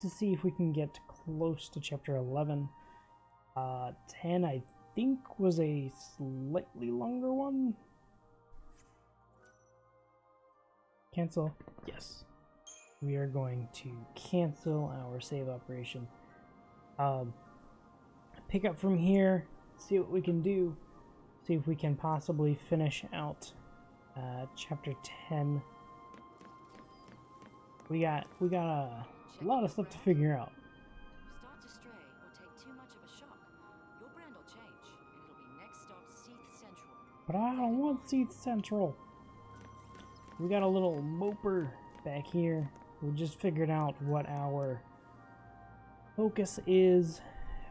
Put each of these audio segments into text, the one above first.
to see if we can get close to chapter 11. 10, I think, was a slightly longer one. Cancel. Yes. We are going to cancel our save operation. Pick up from here, see what we can do, see if we can possibly finish out chapter 10. We got a lot of stuff to figure out. Start to stray or take too much of a shock, your brand will change, and it'll be next stop XIII Central. But I don't want XIII Central. We got a little moper back here. We just figured out what our focus is.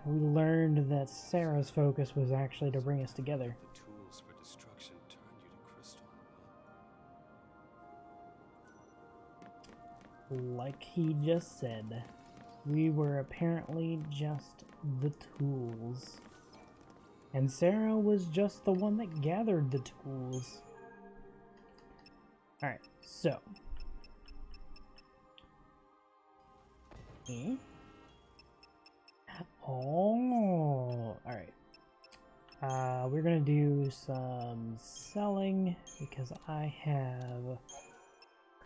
We learned that Sarah's focus was actually to bring us together. The tools for destruction turned you to crystal. Like he just said, we were apparently just the tools. And Sarah was just the one that gathered the tools. Alright, so. Oh, alright. We're gonna do some selling because I have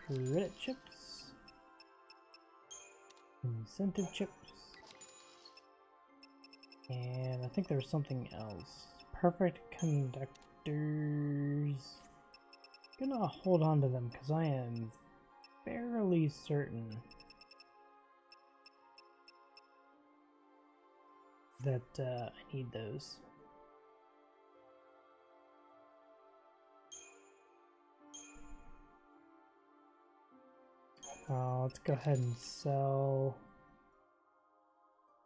credit chips, incentive chips, and I think there's something else. Perfect conductors. Gonna hold on to them because I am fairly certain that I need those. Let's go ahead and sell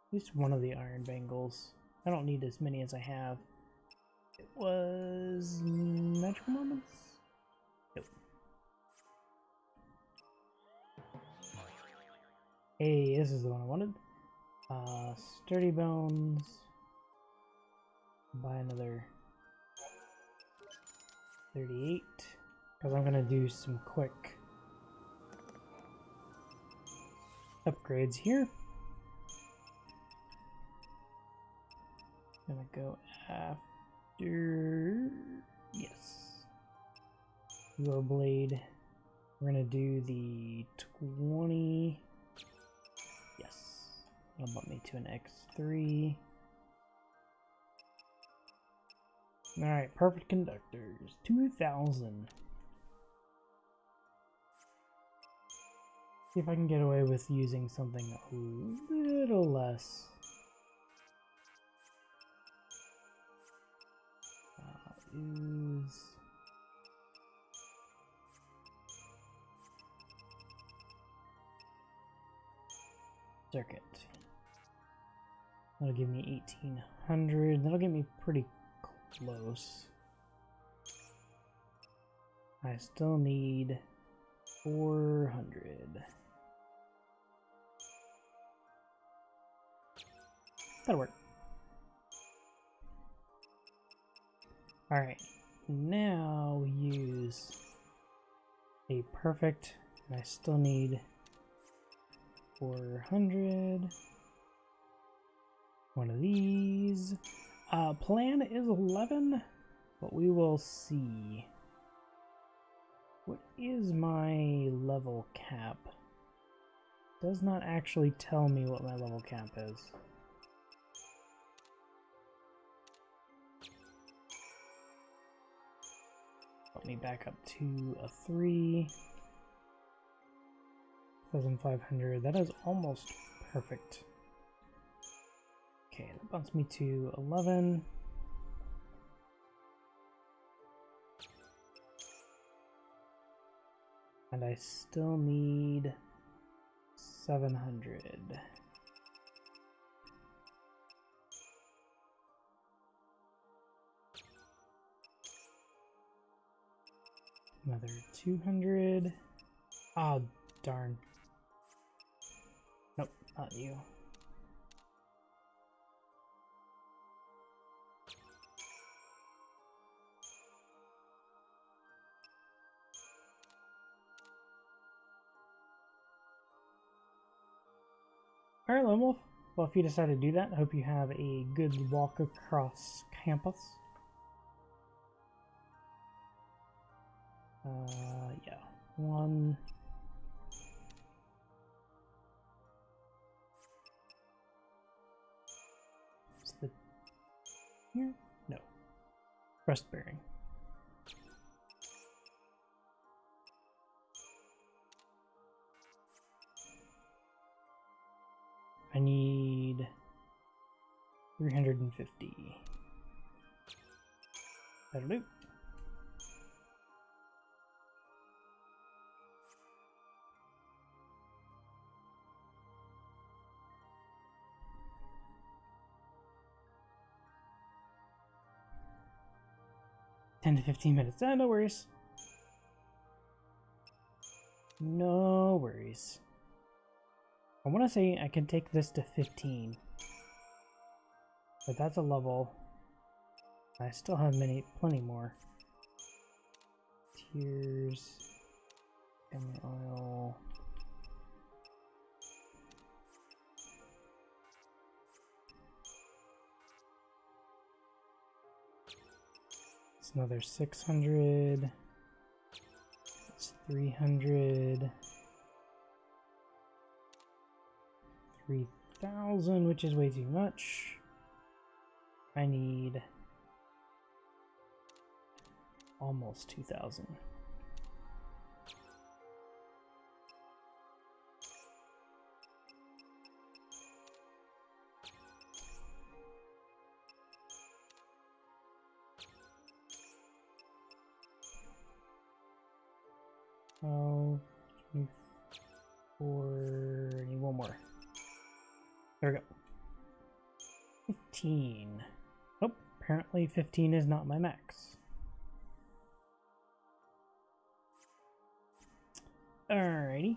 at least one of the iron bangles. I don't need as many as I have. It was magical moments? Nope. Hey, this is the one I wanted. Sturdy bones. Buy another 38 because I'm gonna do some quick upgrades here. Gonna go after, yes, your blade. We're gonna do the 20. Yes, that'll bump me to an XIII. Alright, perfect conductors, 2000. See if I can get away with using something a little less. Use circuit. That'll give me 1800. That'll get me pretty close. I still need 400. That'll work. Alright, now use a perfect, and I still need 400. One of these. Plan is 11, but we will see. What is my level cap? Does not actually tell me what my level cap is. Let me back up to a 3. 1,500. That is almost perfect. Okay, that bumps me to 11. And I still need 700. Another 200. Oh, darn. Nope, not you. Alright, Lone Wolf. Well, if you decide to do that, I hope you have a good walk across campus. Yeah. One. Is the here? No. Breast bearing. I need 350. That'll do. $10 to 15 minutes. No worries. No worries. I want to say I can take this to 15. But that's a level. I still have plenty more. Tears. Family oil. It's another 600. It's 300. 3,000, which is way too much. I need almost 2,000. Oh, 24. I need one more. There we go. 15. Oh, apparently 15 is not my max. Alrighty.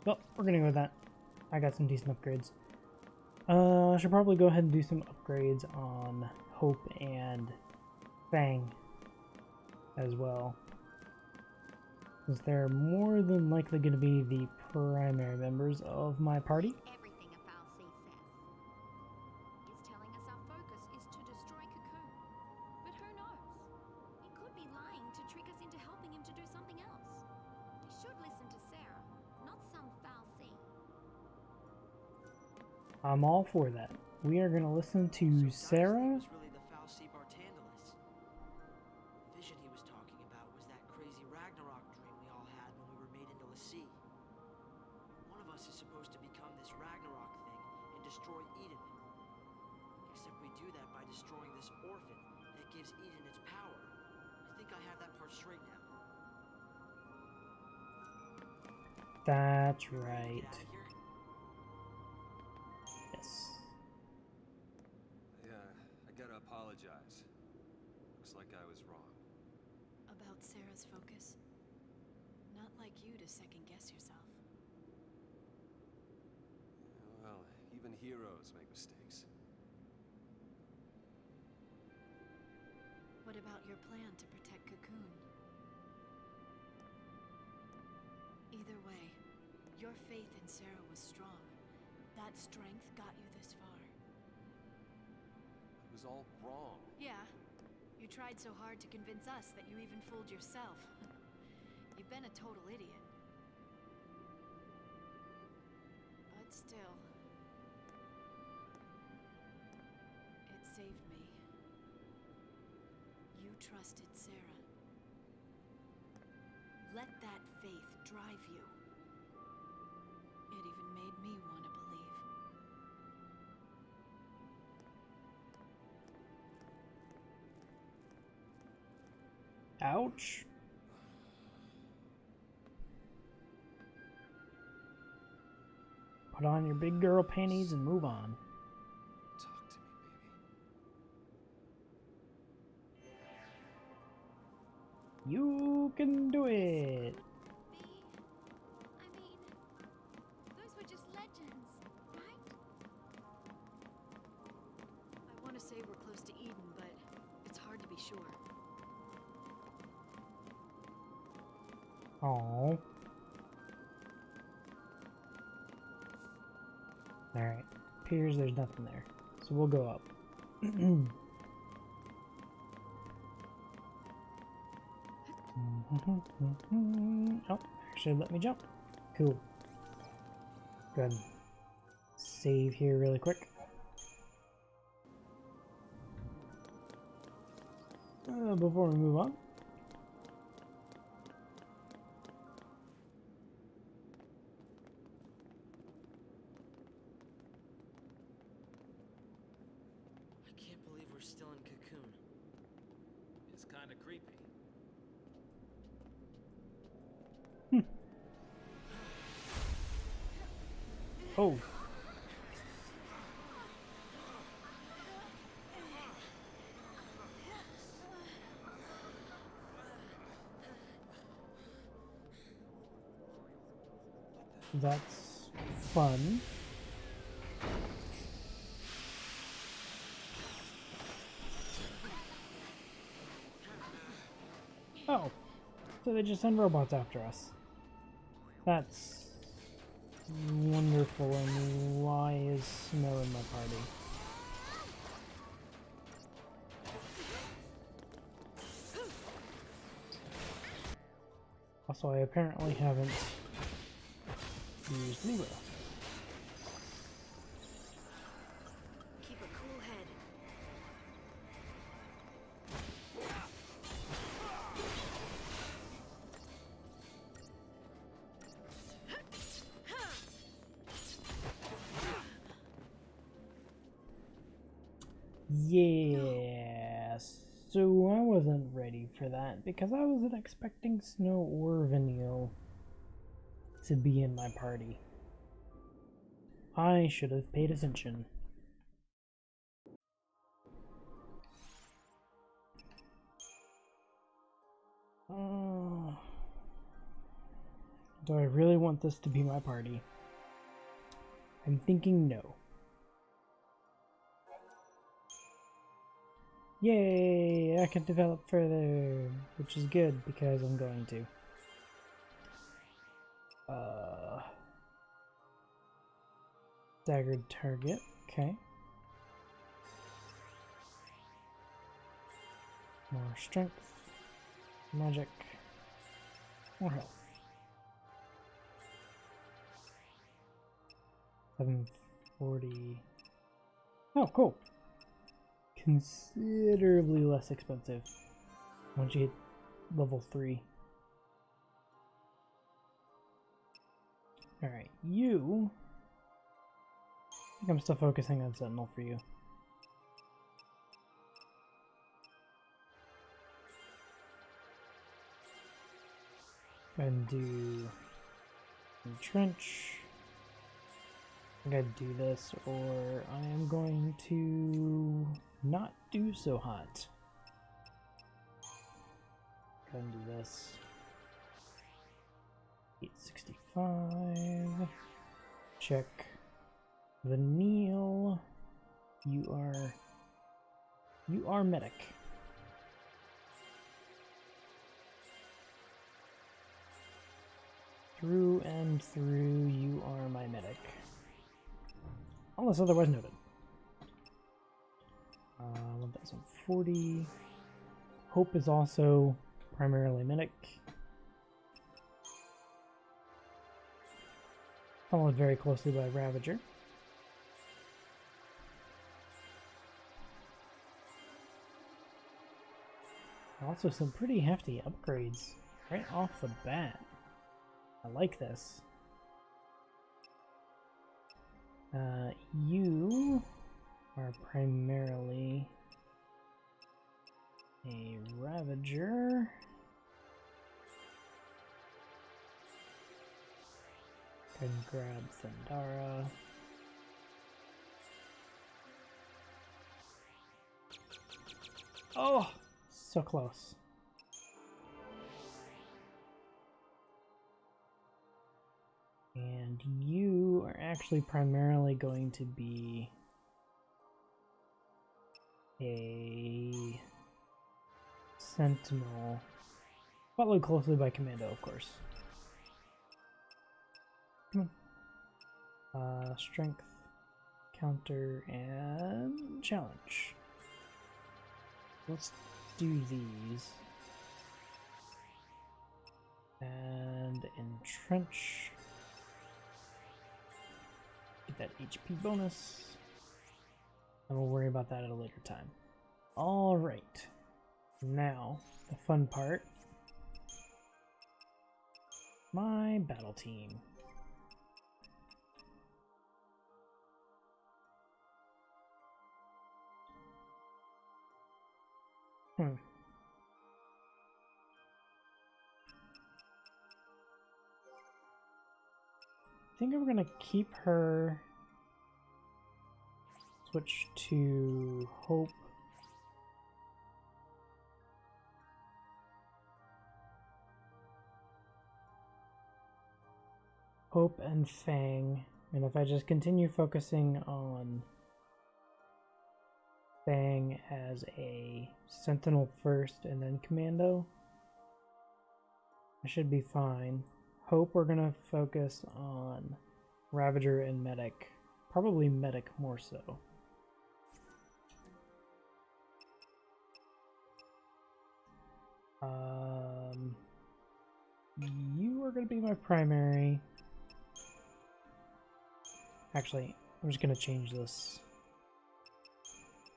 Well, we're gonna go with that. I got some decent upgrades. I should probably go ahead and do some upgrades on Hope and Fang as well, since they're more than likely going to be the primary members of my party. Everything a Fal'Cie says. He's telling us our focus is to destroy Cocoon. But who knows? He could be lying to trick us into helping him to do something else. You should listen to Sarah, not some Fal'Cie. I'm all for that. We are going to listen to Sarah. Was really the Fal'Cie Bartandalis. The vision he was talking about was that crazy Ragnarok dream we all had when we were made into L'Cie. One of us is supposed to become this Ragnarok thing and destroy Eden. Except we do that by destroying this orphan that gives Eden its power. I think I have that part straight now. That's Ready to right. get out of here? Yes. I gotta apologize. Looks like I was wrong. About Sarah's focus? Not like you to second guess yourself. Well, even heroes make mistakes. What about your plan to protect Cocoon? Either way, your faith in Sarah was strong. That strength got you this far. It was all wrong. Yeah, you tried so hard to convince us that you even fooled yourself. You've been a total idiot. But still, it saved me. You trusted Sarah. Let that faith drive you. It even made me want to believe. Ouch. Put on your big girl panties and move on. Talk to me, baby. You can do it. Those were just legends, right? I want to say we're close to Eden, but it's hard to be sure. Aww. Alright, appears there's nothing there. So we'll go up. Oh, actually let me jump. Cool. Go ahead and save here really quick. Before we move on. I can't believe we're still in Cocoon. It's kind of creepy. Oh. That's fun. Oh, so they just send robots after us. That's wonderful. And why is Snow in my party? Also, I apparently haven't used Libra. Keep a cool head. Yeah, so I wasn't ready for that because I wasn't expecting Snow or Vanille to be in my party. I should have paid attention. Do I really want this to be my party? I'm thinking no. Yay! I can develop further, which is good because I'm going to. Staggered target, okay. More strength, magic, more health. 740. Oh, cool. Considerably less expensive once you hit level 3. Alright, you... I think I'm still focusing on Sentinel for you. Go ahead and do Entrench. I gotta do this, or I am going to not do so hot. Go ahead and do this. 865. Check. Vanille. You are medic. Through and through, you are my medic. Unless otherwise noted. 1040. Hope is also primarily medic. Followed very closely by Ravager. Also some pretty hefty upgrades right off the bat. I like this. You are primarily a Ravager. Go ahead and grab Thundara. Oh, so close. And you are actually primarily going to be a Sentinel, followed closely by Commando, of course. Come on. Strength, counter, and challenge. Let's do these. And entrench. Get that HP bonus. And we'll worry about that at a later time. Alright. Now, the fun part. My battle team. I think I'm gonna keep her. Switch to Hope. Hope and Fang. And if I just continue focusing on Fang as a Sentinel first and then Commando, I should be fine. Hope we're gonna focus on Ravager and Medic. Probably Medic more so. You are gonna be my primary. Actually, I'm just gonna change this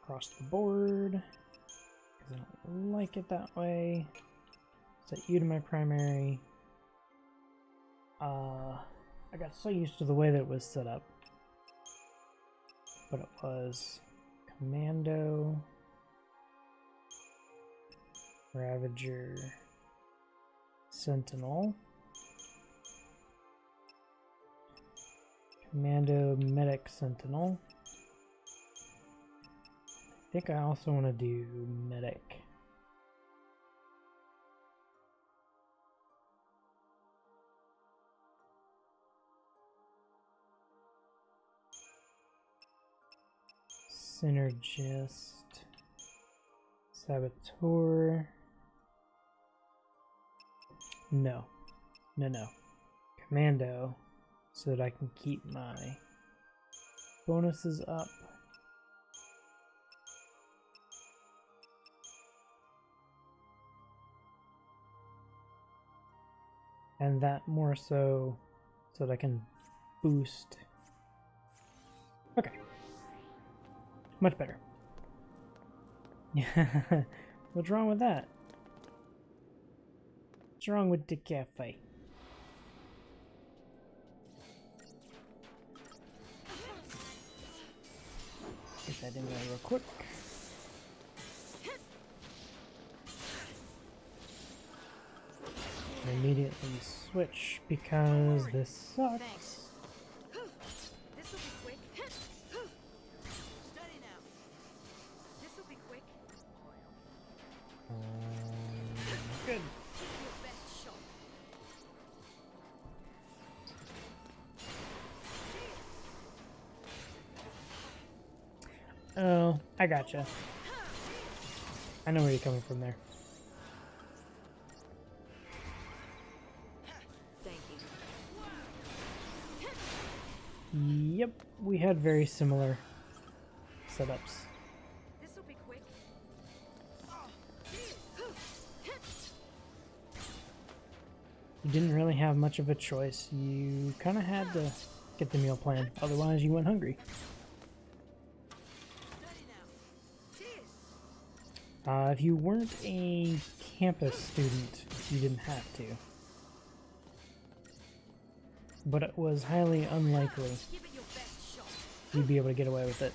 across the board because I don't like it that way. Set you to my primary. I got so used to the way that it was set up, but it was Commando, Ravager, Sentinel, Commando, Medic, Sentinel. I think I also want to do Medic. Synergist, Saboteur. No. Commando, so that I can keep my bonuses up. And that more so that I can boost. Okay. Much better. What's wrong with that? What's wrong with the cafe? Get that in there real quick. And immediately switch because this sucks. Thanks. This'll be quick. Steady now. This'll be quick. Good. Your best shot. Oh, I gotcha. I know where you're coming from there. Thank you. Yep, we had very similar setups. This'll be quick. You didn't really have much of a choice. You kind of had to get the meal plan, otherwise you went hungry. Steady now. Cheers. If you weren't a campus student, you didn't have to. But it was highly unlikely Give it your best shot. you'd be able to get away with it.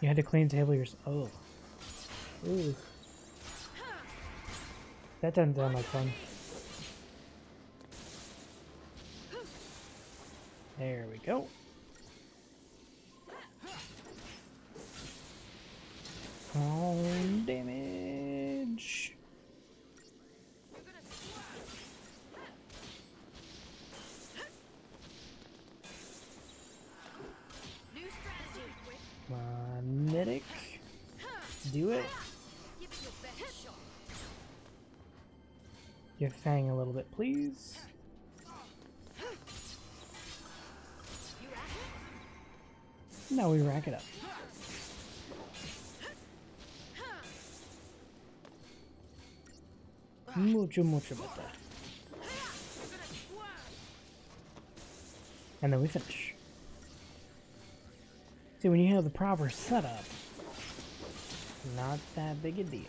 You had to clean the table yourself. Oh. Ooh. That doesn't sound like fun. There we go. Home damage. New strategy. Quick. My medic. Do it. Give it your best shot. Give Fang a little bit, please. You at it? Now we rack it up. Mucho, mucho better. And then we finish. See, when you have the proper setup, not that big a deal.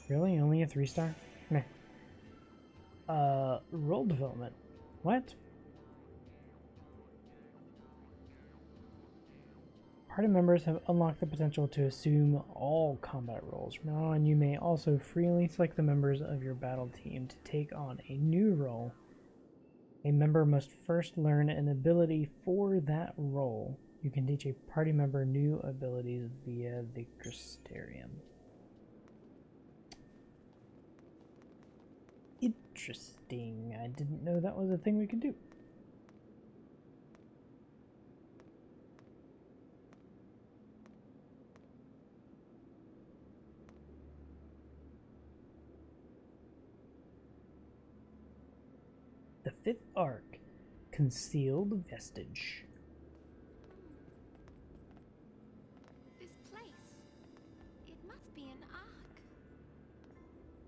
Really? Only a 3-star? Meh. Role development. What? Party members have unlocked the potential to assume all combat roles. From now on, you may also freely select the members of your battle team to take on a new role. A member must first learn an ability for that role. You can teach a party member new abilities via the Crystarium. Interesting. I didn't know that was a thing we could do. The 5th arc, Concealed Vestige. This place. It must be an ark.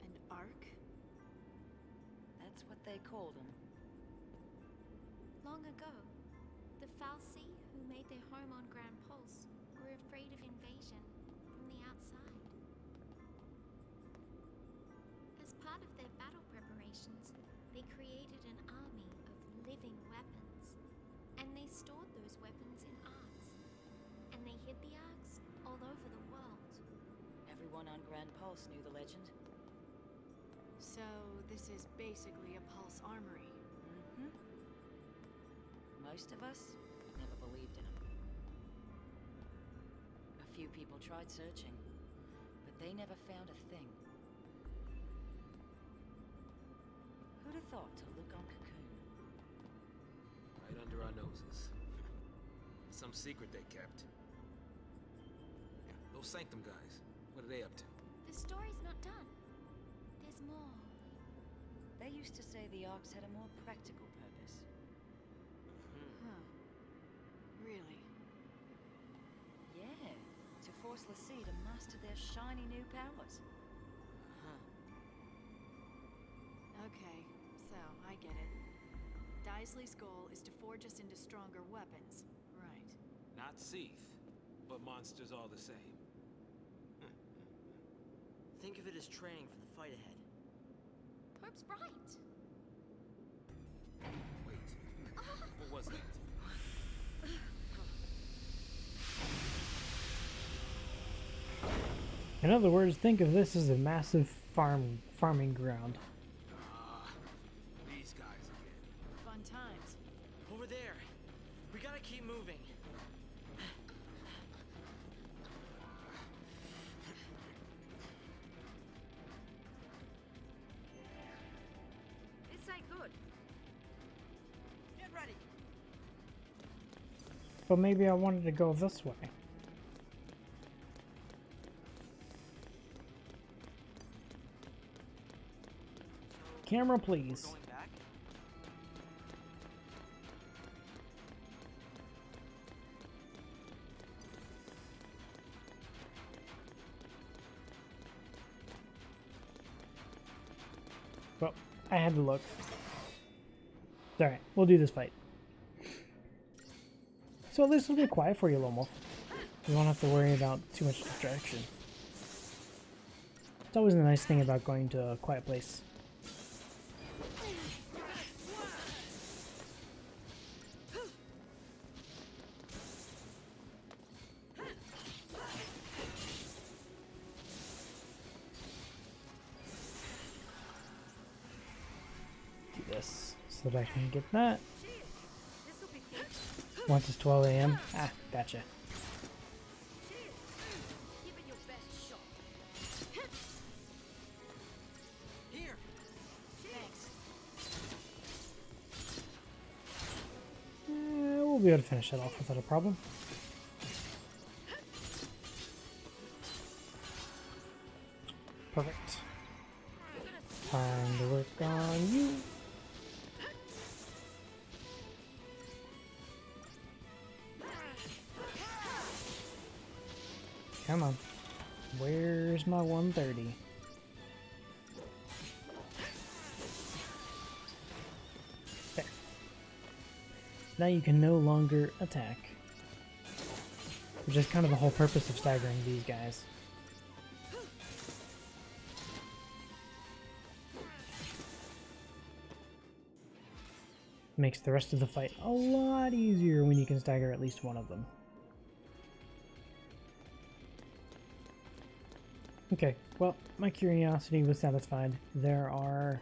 An ark? That's what they called them. Long ago, the Falsi who made their home on Grand Pulse were afraid of invasion from the outside. As part of their battle preparations, they created an army of living weapons, and they stored those weapons in arks. And they hid the arks all over the world. Everyone on Grand Pulse knew the legend. So, this is basically a Pulse armory. Mm-hmm. Most of us never believed in them. A few people tried searching, but they never found a thing. Who'd have thought to look on Cocoon? Right under our noses. Some secret they kept. Yeah, those Sanctum guys, what are they up to? The story's not done. There's more. They used to say the Arks had a more practical purpose. Huh. Really? Yeah, to force Lassie to master their shiny new powers. Huh. Okay, so I get it. Daisley's goal is to forge us into stronger weapons. Right. Not XIII, but monsters all the same. Think of it as training for the fight ahead. Hope's right. Wait, what was that? In other words, think of this as a massive farming ground. These guys again. Fun times. Over there. We gotta keep moving. This ain't good. Get ready. But maybe I wanted to go this way. Camera, please. Going back? Well, I had to look. It's alright, we'll do this fight. So at least it'll be quiet for you, Lone Wolf. You won't have to worry about too much distraction. It's always a nice thing about going to a quiet place. Do this so that I can get that. Once it's 12 a.m. Ah, gotcha. Here. Thanks. We'll be able to finish that off without a problem. Perfect. Time to work on you. Come on. Where's my 130? There. Now you can no longer attack. Which is kind of the whole purpose of staggering these guys. Makes the rest of the fight a lot easier when you can stagger at least one of them. Okay, well, my curiosity was satisfied. There are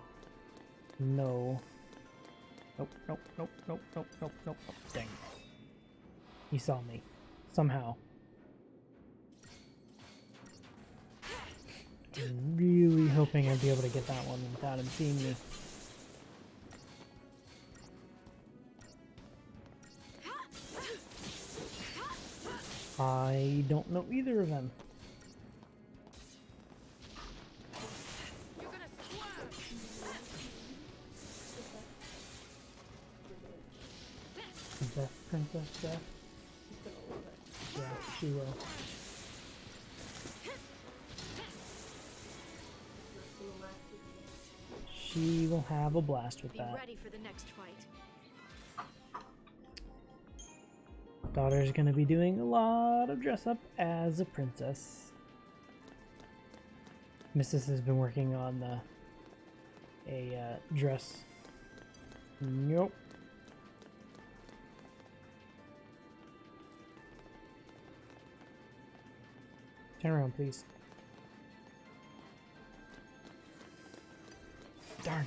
no... Nope, nope, nope, nope, nope, nope, nope, nope. Dang. He saw me. Somehow. I'm really hoping I'd be able to get that one without him seeing me. I don't know either of them. Death, Princess Death. Yeah, she will. She will have a blast with that. Be ready for the next fight. Daughter's gonna be doing a lot of dress up as a princess. Mrs. has been working on a dress. Nope. Turn around, please. Darn.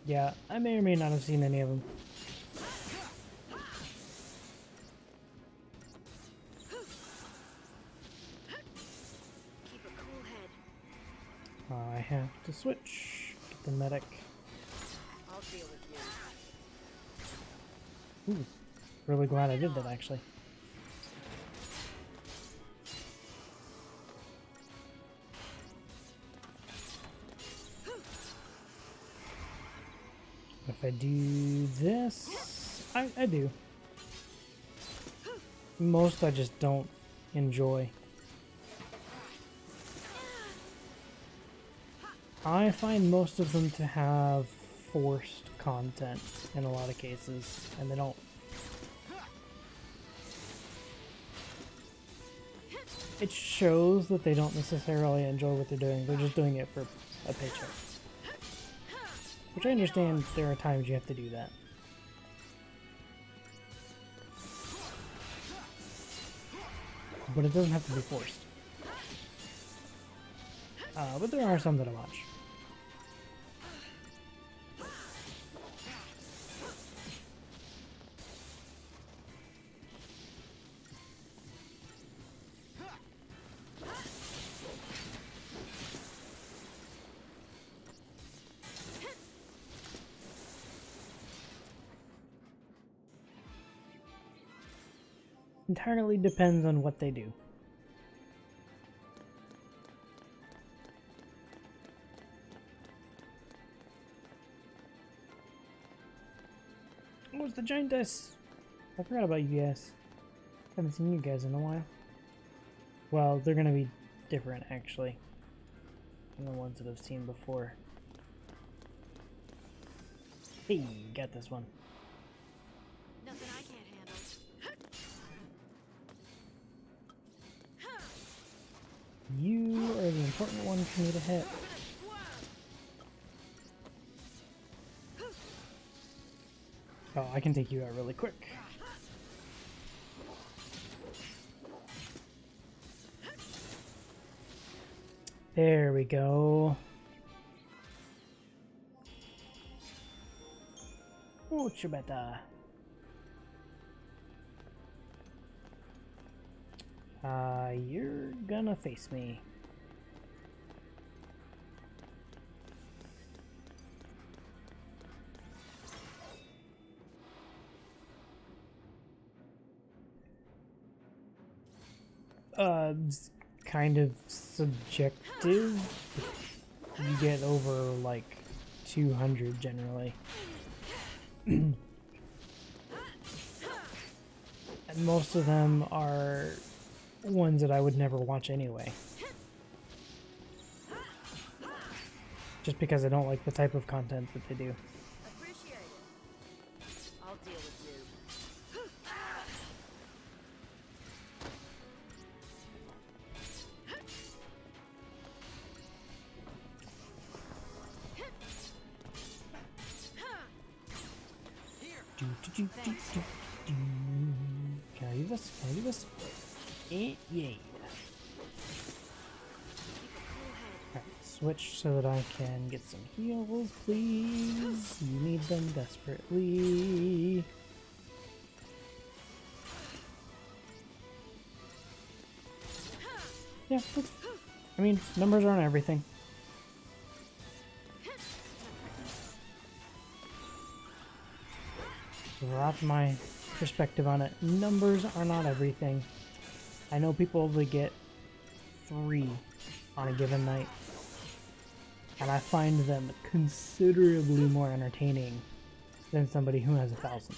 Yeah, I may or may not have seen any of them. Keep a cool head. I have to switch. Get the medic. I'll deal with you. Ooh, really glad I did that actually. If I do this, I do. Most I just don't enjoy. I find most of them to have forced content in a lot of cases, and they don't. It shows that they don't necessarily enjoy what they're doing, they're just doing it for a paycheck. Which I understand there are times you have to do that. But it doesn't have to be forced. But there are some that I watch. Entirely depends on what they do. Oh, it's the giant dice! I forgot about you guys. Haven't seen you guys in a while. Well, they're gonna be different actually than the ones that I've seen before. Hey, got this one. Nothing I can't handle. You are the important one for me to hit. Oh, I can take you out really quick. There we go. Mucho better. You're gonna face me. It's kind of subjective. You get over like 200 generally. And most of them are ones that I would never watch anyway. Just because I don't like the type of content that they do. Appreciate it. I'll deal with you. Can I do this? Can I do this? Yay. Alright, switch so that I can get some heals, please. You need them desperately. Yeah, I mean, numbers aren't everything. So that's my perspective on it. Numbers are not everything. I know people only get 3 on a given night, and I find them considerably more entertaining than somebody who has 1,000.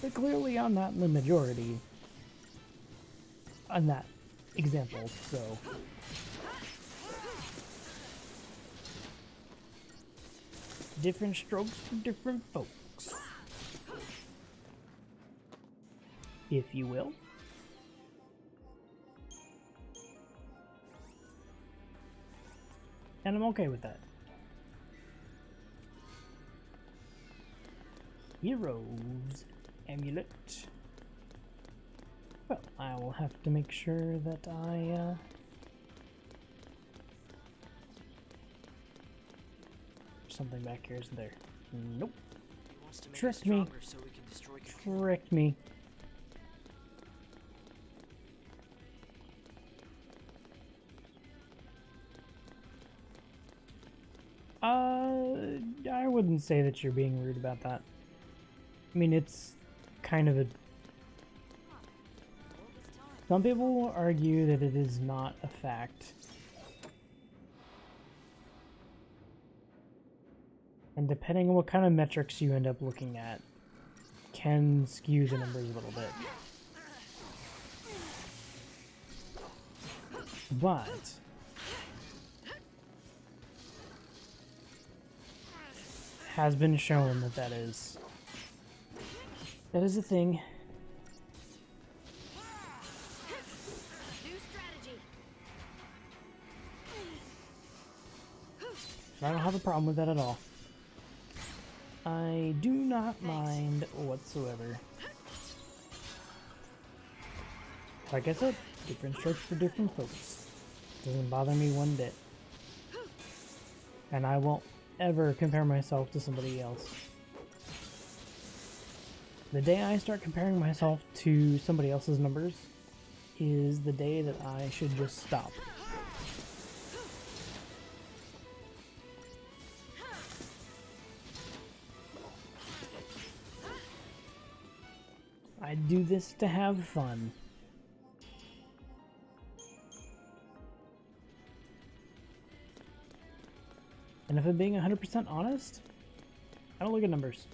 They're clearly on that in the majority on that example, so different strokes for different folks, if you will. And I'm okay with that. Heroes amulet. Well, I will have to make sure that I something back here, isn't there? Nope. Tricked me. So we can destroy Tricked me. I wouldn't say that you're being rude about that. I mean, it's kind of a... Some people will argue that it is not a fact. And depending on what kind of metrics you end up looking at, can skew the numbers a little bit. But has been shown that that is a thing. New strategy. I don't have a problem with that at all. I do not mind whatsoever. Like I said, different strokes for different folks. Doesn't bother me one bit. And I won't ever compare myself to somebody else. The day I start comparing myself to somebody else's numbers is the day that I should just stop. I do this to have fun. And if I'm being 100% honest, I don't look at numbers.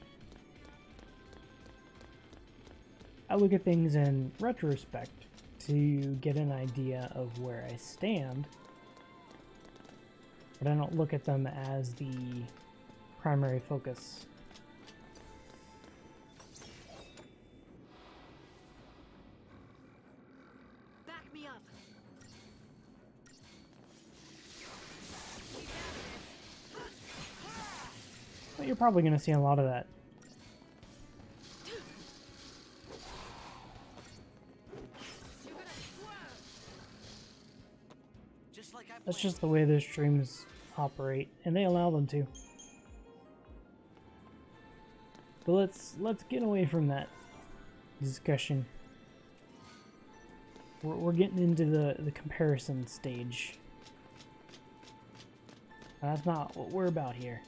I look at things in retrospect to get an idea of where I stand, but I don't look at them as the primary focus. Back me up. But you're probably going to see a lot of that. That's just the way those streams operate, and they allow them to. But let's get away from that discussion. We're getting into the comparison stage. And that's not what we're about here.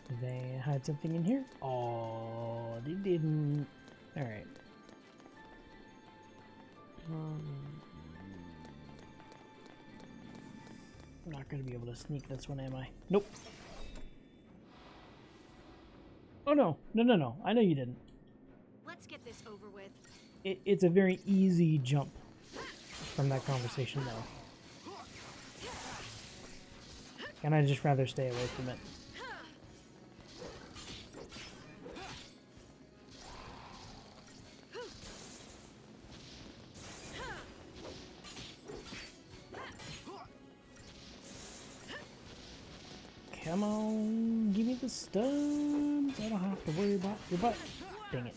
Did they hide something in here? Oh, they didn't. Alright. I'm not going to be able to sneak this one, am I? Nope. Oh no. No. I know you didn't. Let's get this over with. It's a very easy jump from that conversation, though. And I'd just rather stay away from it. Come on, give me the stuns. I don't have to worry about your butt. Dang it.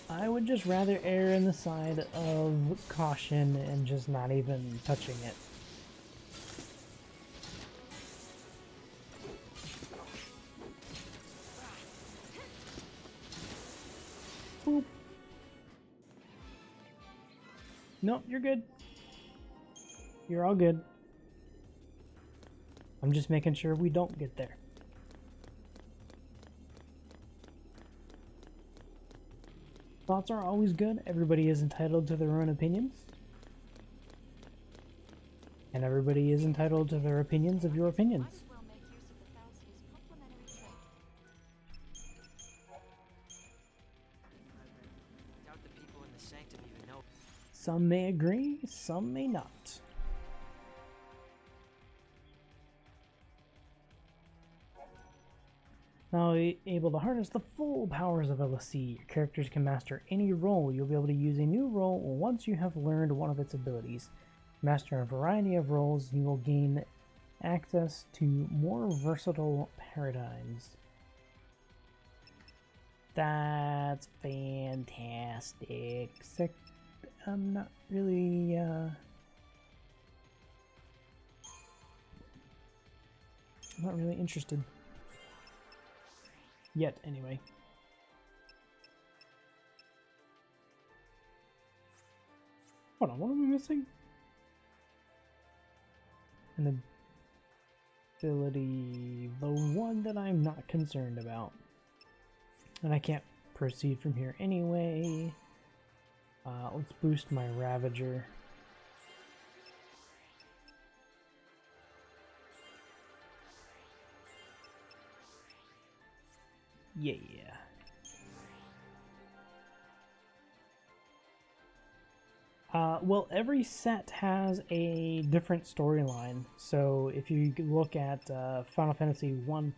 I would just rather err in the side of caution and just not even touching it. Boop. Nope, you're good. You're all good. I'm just making sure we don't get there. Thoughts are always good. Everybody is entitled to their own opinions. And everybody is entitled to their opinions of your opinions. Might as well make use of the Falsies' complementary trait. Doubt the people in the sanctum even know. Some may agree, some may not. Now, able to harness the full powers of LSC, your characters can master any role. You'll be able to use a new role once you have learned one of its abilities. Master a variety of roles, you will gain access to more versatile paradigms. That's fantastic. I'm not really, I'm not really interested. Yet, anyway. Hold on, what am I missing? An ability, the one that I'm not concerned about. And I can't proceed from here anyway. Let's boost my Ravager. Yeah. Well, every set has a different storyline. So if you look at Final Fantasy 1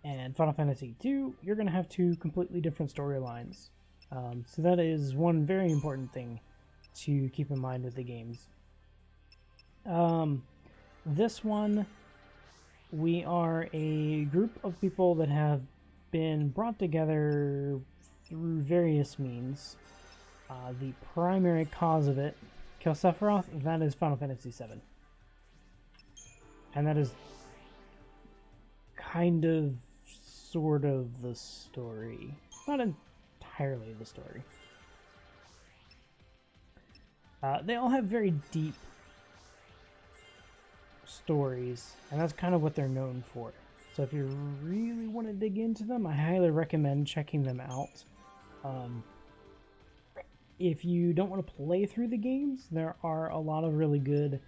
and Final Fantasy 2, you're going to have two completely different storylines. So that is one very important thing to keep in mind with the games. This one, we are a group of people that have been brought together through various means. The primary cause of it, kill Sephiroth, that is Final Fantasy VII. And that is kind of, sort of the story. Not entirely the story. They all have very deep stories, and that's kind of what they're known for. So if you really want to dig into them, I highly recommend checking them out. If you don't want to play through the games, there are a lot of really good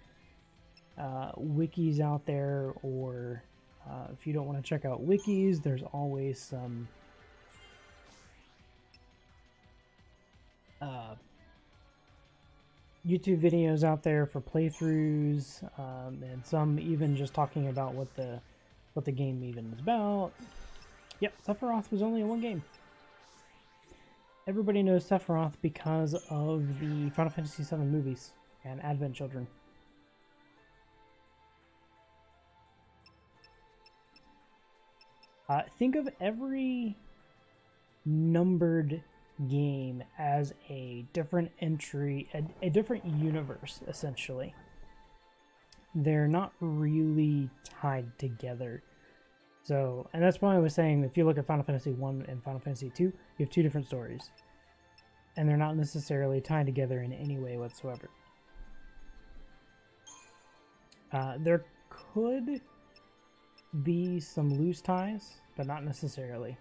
wikis out there, or if you don't want to check out wikis, there's always some YouTube videos out there for playthroughs, and some even just talking about what the game even is about. Yep, Sephiroth was only in one game. Everybody knows Sephiroth because of the Final Fantasy VII movies and Advent Children. Think of every numbered game as a different entry, a different universe, essentially. They're not really tied together. So, and that's why I was saying, if you look at Final Fantasy 1 and Final Fantasy 2, you have two different stories. And they're not necessarily tied together in any way whatsoever. There could be some loose ties, but not necessarily.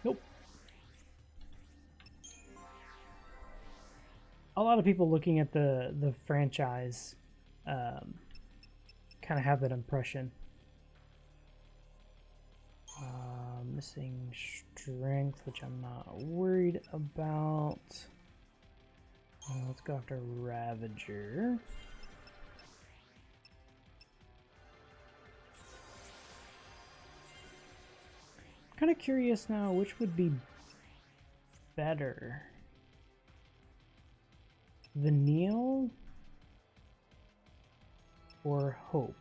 Nope. A lot of people looking at the franchise kind of have that impression. Missing strength, which I'm not worried about. Let's go after Ravager. I'm kind of curious now which would be better. Vanille or Hope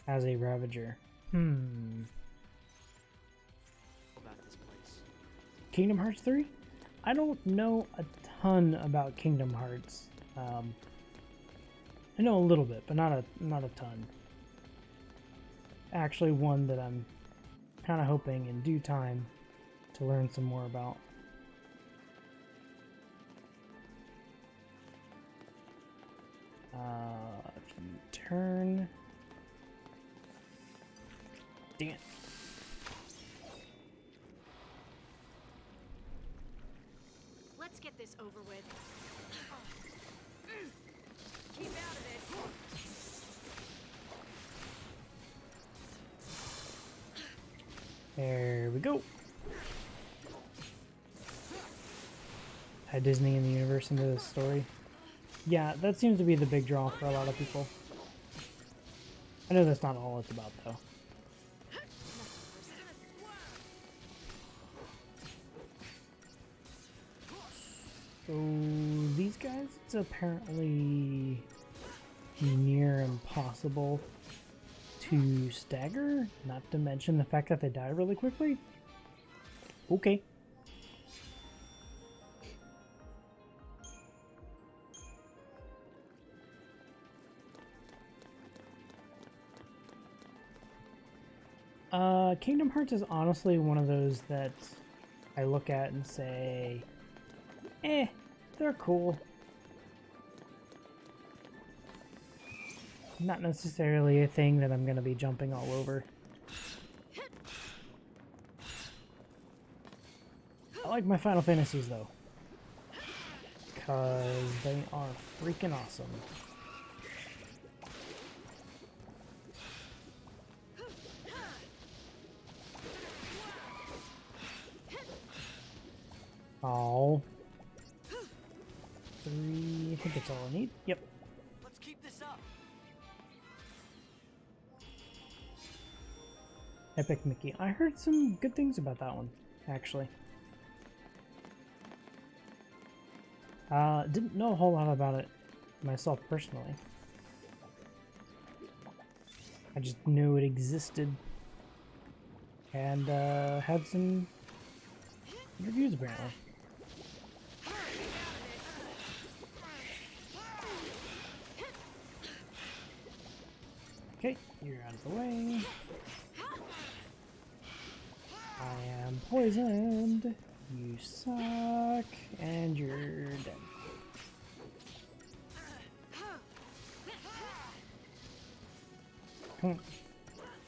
as a Ravager? About this place. Kingdom Hearts 3? I don't know a ton about Kingdom Hearts. I know a little bit, but not a ton. Actually, one that I'm kind of hoping in due time to learn some more about. If you turn... Dang it. Let's get this over with. Keep out of it. There we go. Had Disney and the universe into this story. Yeah, that seems to be the big draw for a lot of people. I know that's not all it's about, though. So these guys, it's apparently near impossible to stagger, not to mention the fact that they die really quickly. Okay. Kingdom Hearts is honestly one of those that I look at and say, they're cool. Not necessarily a thing that I'm going to be jumping all over. I like my Final Fantasies though, because they are freaking awesome. Oh. 3, I think that's all I need. Yep. Let's keep this up. Epic Mickey. I heard some good things about that one, actually. Didn't know a whole lot about it myself personally. I just knew it existed and had some reviews apparently. Okay, you're out of the way. I am poisoned. You suck. And you're dead. Come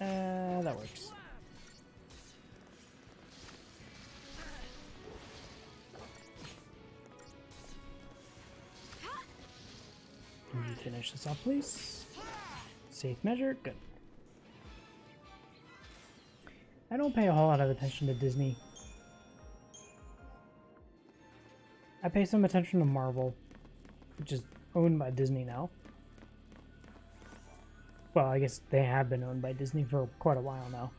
on. That works. Can you finish this off, please? Safe measure, good. I don't pay a whole lot of attention to Disney. I pay some attention to Marvel, which is owned by Disney now. Well, I guess they have been owned by Disney for quite a while now.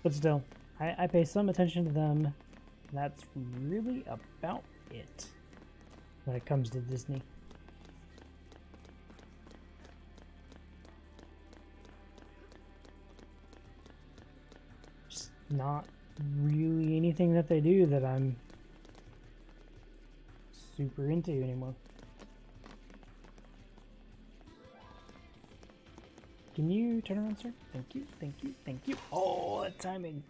But still, I pay some attention to them. That's really about it when it comes to Disney. Not really anything that they do that I'm super into anymore. Can you turn around, sir? Thank you, thank you, thank you. Oh, that timing.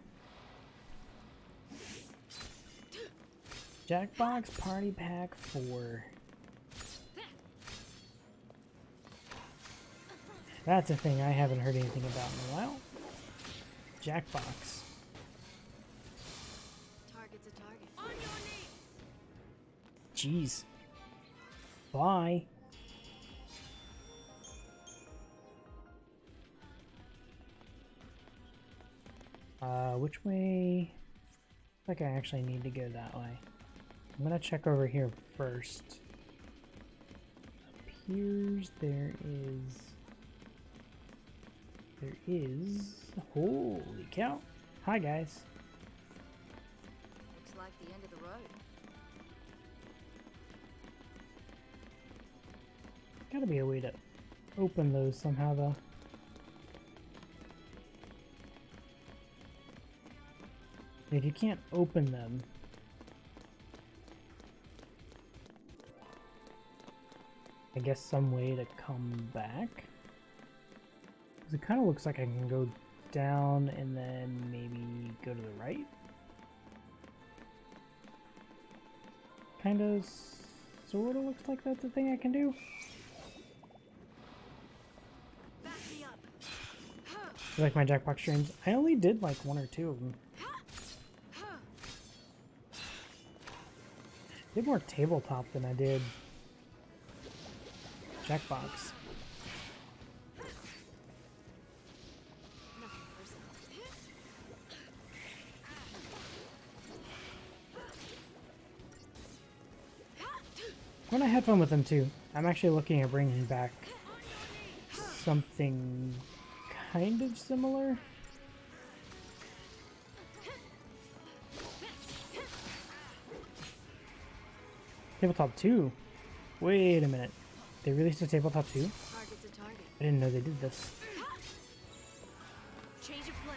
Jackbox Party Pack 4. That's a thing I haven't heard anything about in a while. Jackbox. Target's a target. On your knees! Jeez. Bye. Which way? I think I actually need to go that way. I'm gonna check over here first. Appears there is. Holy cow! Hi guys. Looks like the end of the road. Gotta be a way to open those somehow though. If you can't open them, I guess some way to come back. 'Cause it kind of looks like I can go down and then maybe go to the right. Kind of, sort of looks like that's a thing I can do. Back me up. You like my Jackbox streams? I only did like 1 or 2 of them. I did more tabletop than I did Jackbox. Nothing personal. I'm gonna have fun with them too. I'm actually looking at bringing back something kind of similar. Tabletop 2? Wait a minute. They released a Tabletop 2? Target's a target. I didn't know they did this. Change of plan.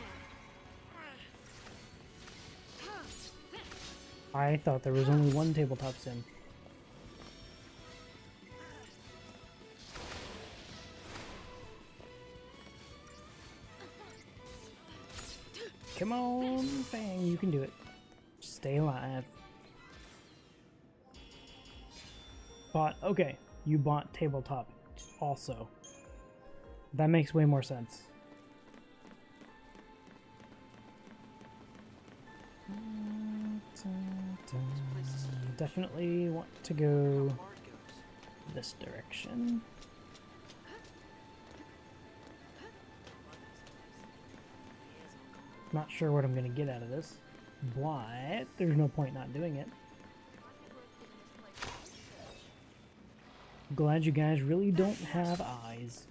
I thought there was only one Tabletop sim. Come on, Fang, you can do it. Stay alive. Bought, okay, you bought Tabletop also. That makes way more sense. Definitely want to go this direction. Not sure what I'm going to get out of this, but there's no point not doing it. Glad you guys really don't have eyes.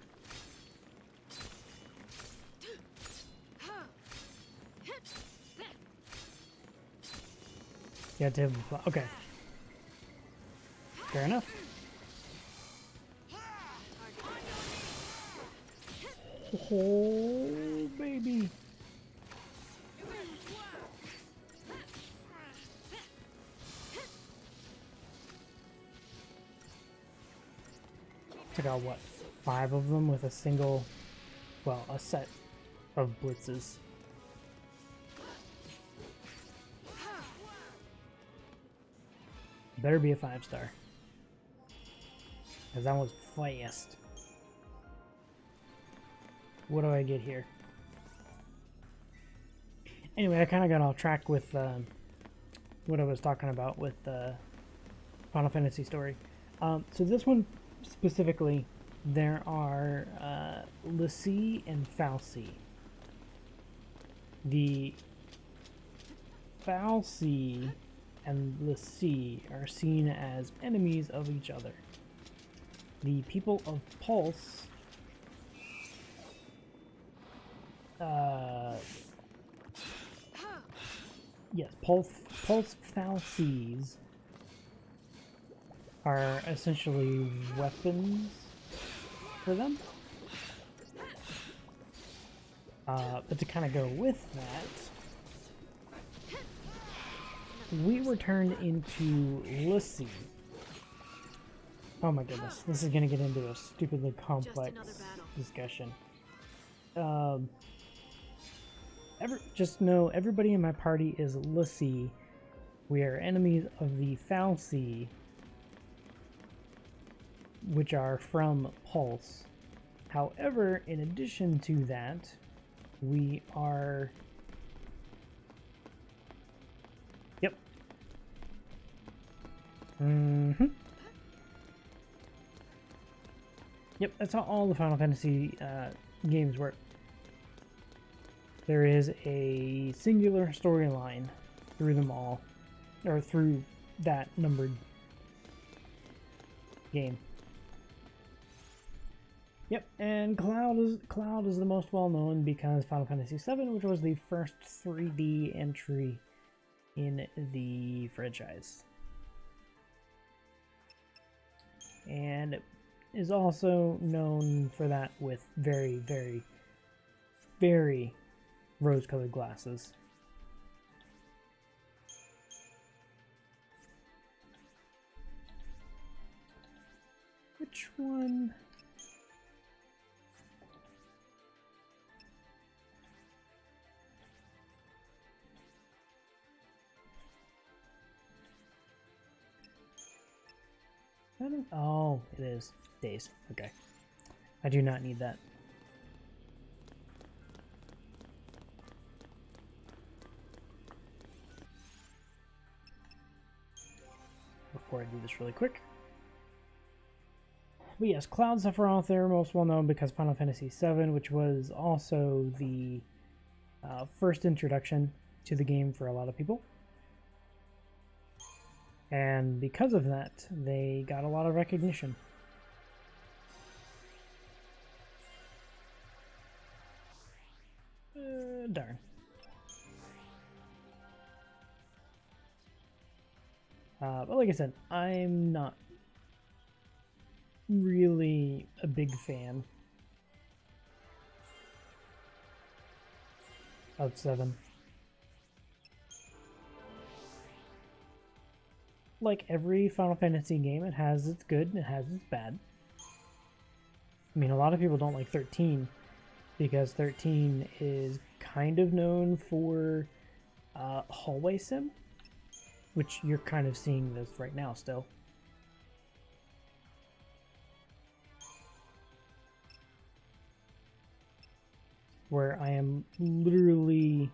Yeah, okay. Fair enough. Oh, baby. Took out what, 5 of them with a single, well, a set of blitzes. Better be a 5-star, because that was fast. What do I get here? Anyway, I kind of got off track with what I was talking about with Final Fantasy story. So this one specifically, there are Linty and XIII. The XIII and Linty are seen as enemies of each other. The people of Pulse yes, Pulse XIIIs are essentially weapons for them. But to kind of go with that, we were turned into Linty. Oh my goodness, this is gonna get into a stupidly complex discussion. Just know everybody in my party is Linty, We are enemies of the Fal'Cie, which are from Pulse. However, in addition to that, we are... Yep. Yep, that's how all the Final Fantasy games work. There is a singular storyline through them all, or through that numbered game. Yep, and Cloud is the most well known because Final Fantasy VII, which was the first 3D entry in the franchise, and is also known for that with very, very, very rose-colored glasses. Which one? Oh, it is. Days. Okay. I do not need that. Before I do this really quick. But yes, Cloud Sephiroth, they're most well known because Final Fantasy VII, which was also the first introduction to the game for a lot of people. And because of that, they got a lot of recognition. Darn. But like I said, I'm not really a big fan of 7. Like every Final Fantasy game, it has its good and it has its bad. I mean, a lot of people don't like 13 because 13 is kind of known for hallway sim, which you're kind of seeing this right now still. Where I am literally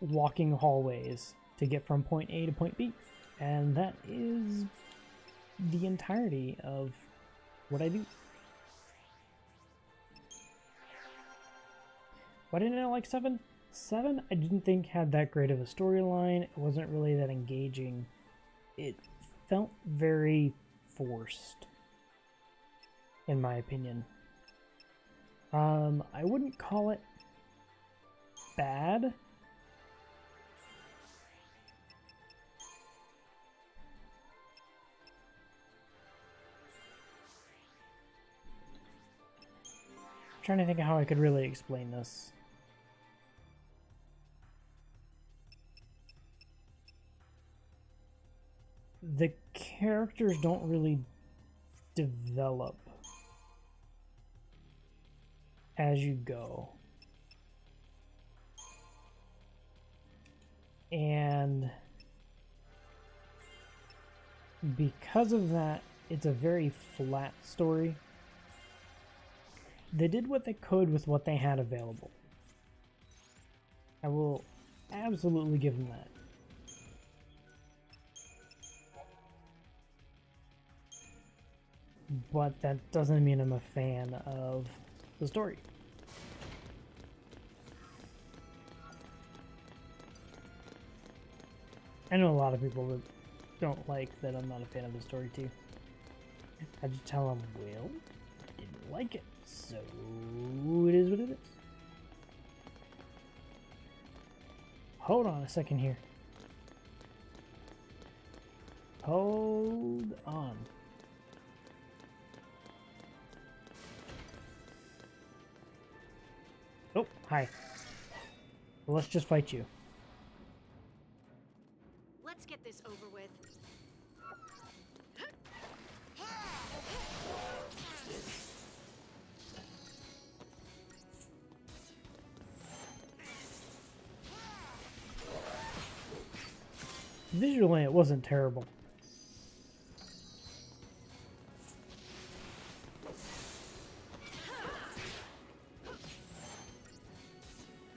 walking hallways to get from point A to point B. And that is the entirety of what I do. Why didn't I like 7? 7 I didn't think had that great of a storyline. It wasn't really that engaging. It felt very forced, in my opinion. I wouldn't call it bad. I'm trying to think of how I could really explain this. The characters don't really develop as you go. And because of that, it's a very flat story. They did what they could with what they had available. I will absolutely give them that. But that doesn't mean I'm a fan of the story. I know a lot of people that don't like that I'm not a fan of the story too. I just tell them, well, I didn't like it, so it is what it is. Hold on a second here. Hold on. Oh, hi. Well, let's just fight you. Let's get this over with. Visually, it wasn't terrible.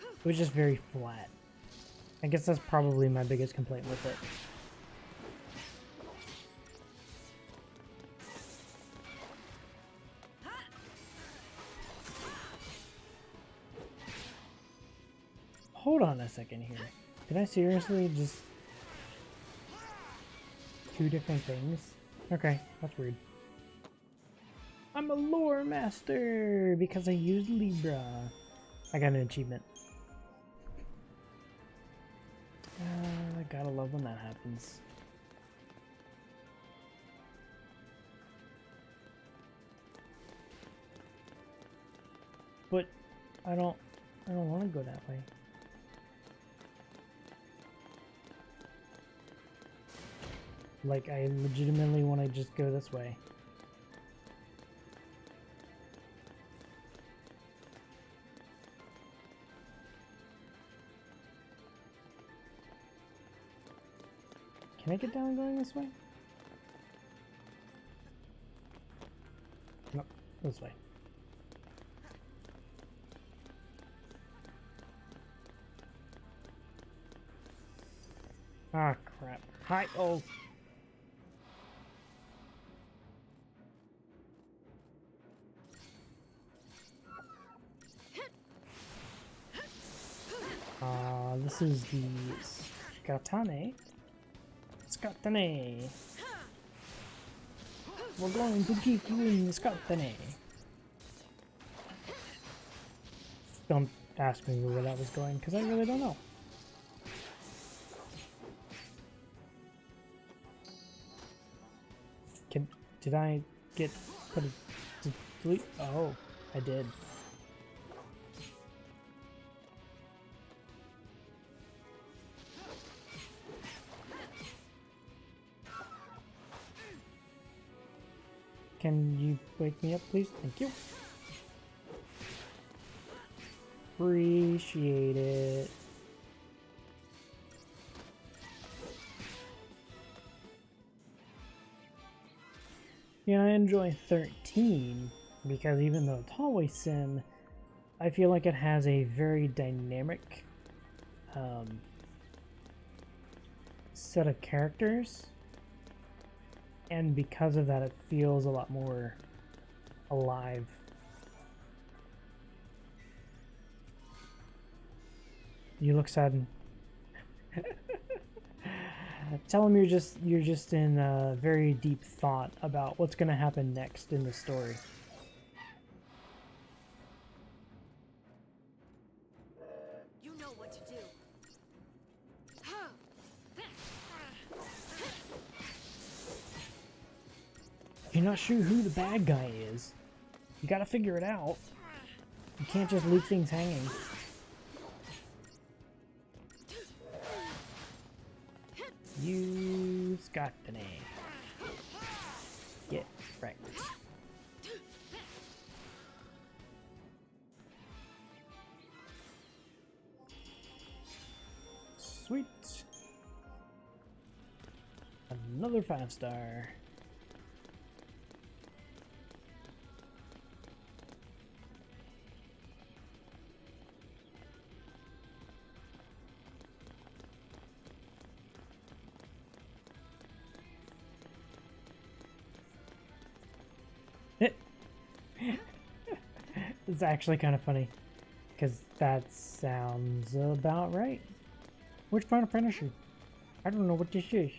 It was just very flat. I guess that's probably my biggest complaint with it. Hold on a second here. Did I seriously just... two different things? Okay, that's weird. I'm a lore master because I use Libra. I got an achievement. I gotta love when that happens. But I don't want to go that way. Like, I legitimately want to just go this way. Can I get down going this way? Nope, this way. Ah, crap. Hi, oh. This is the Skatane. Skatane. We're going to kick you in the Skatane. Don't ask me where that was going, because I really don't know. Did I get put to delete? Oh, I did. Can you wake me up, please? Thank you. Appreciate it. Yeah, I enjoy 13 because even though it's hallway sim, I feel like it has a very dynamic set of characters. And because of that, it feels a lot more alive. You look sad. Tell him you're just in a very deep thought about what's going to happen next in the story. You know what to do. You're not sure who the bad guy is. You gotta figure it out. You can't just leave things hanging. You got the name. Get right. Sweet. Another 5-star. It's actually kind of funny, because that sounds about right. Which Final Finisher? I don't know what this is.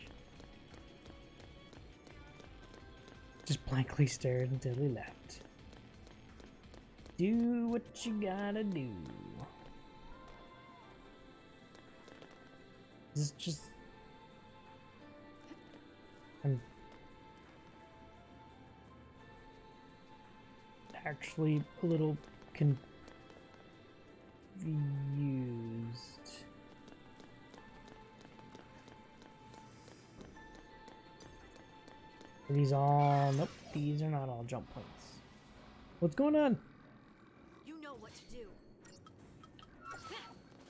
Just blankly stared until he left. Do what you gotta do. This is just... I'm actually a little confused. Are these all... Nope, these are not all jump points. What's going on? You know what to do.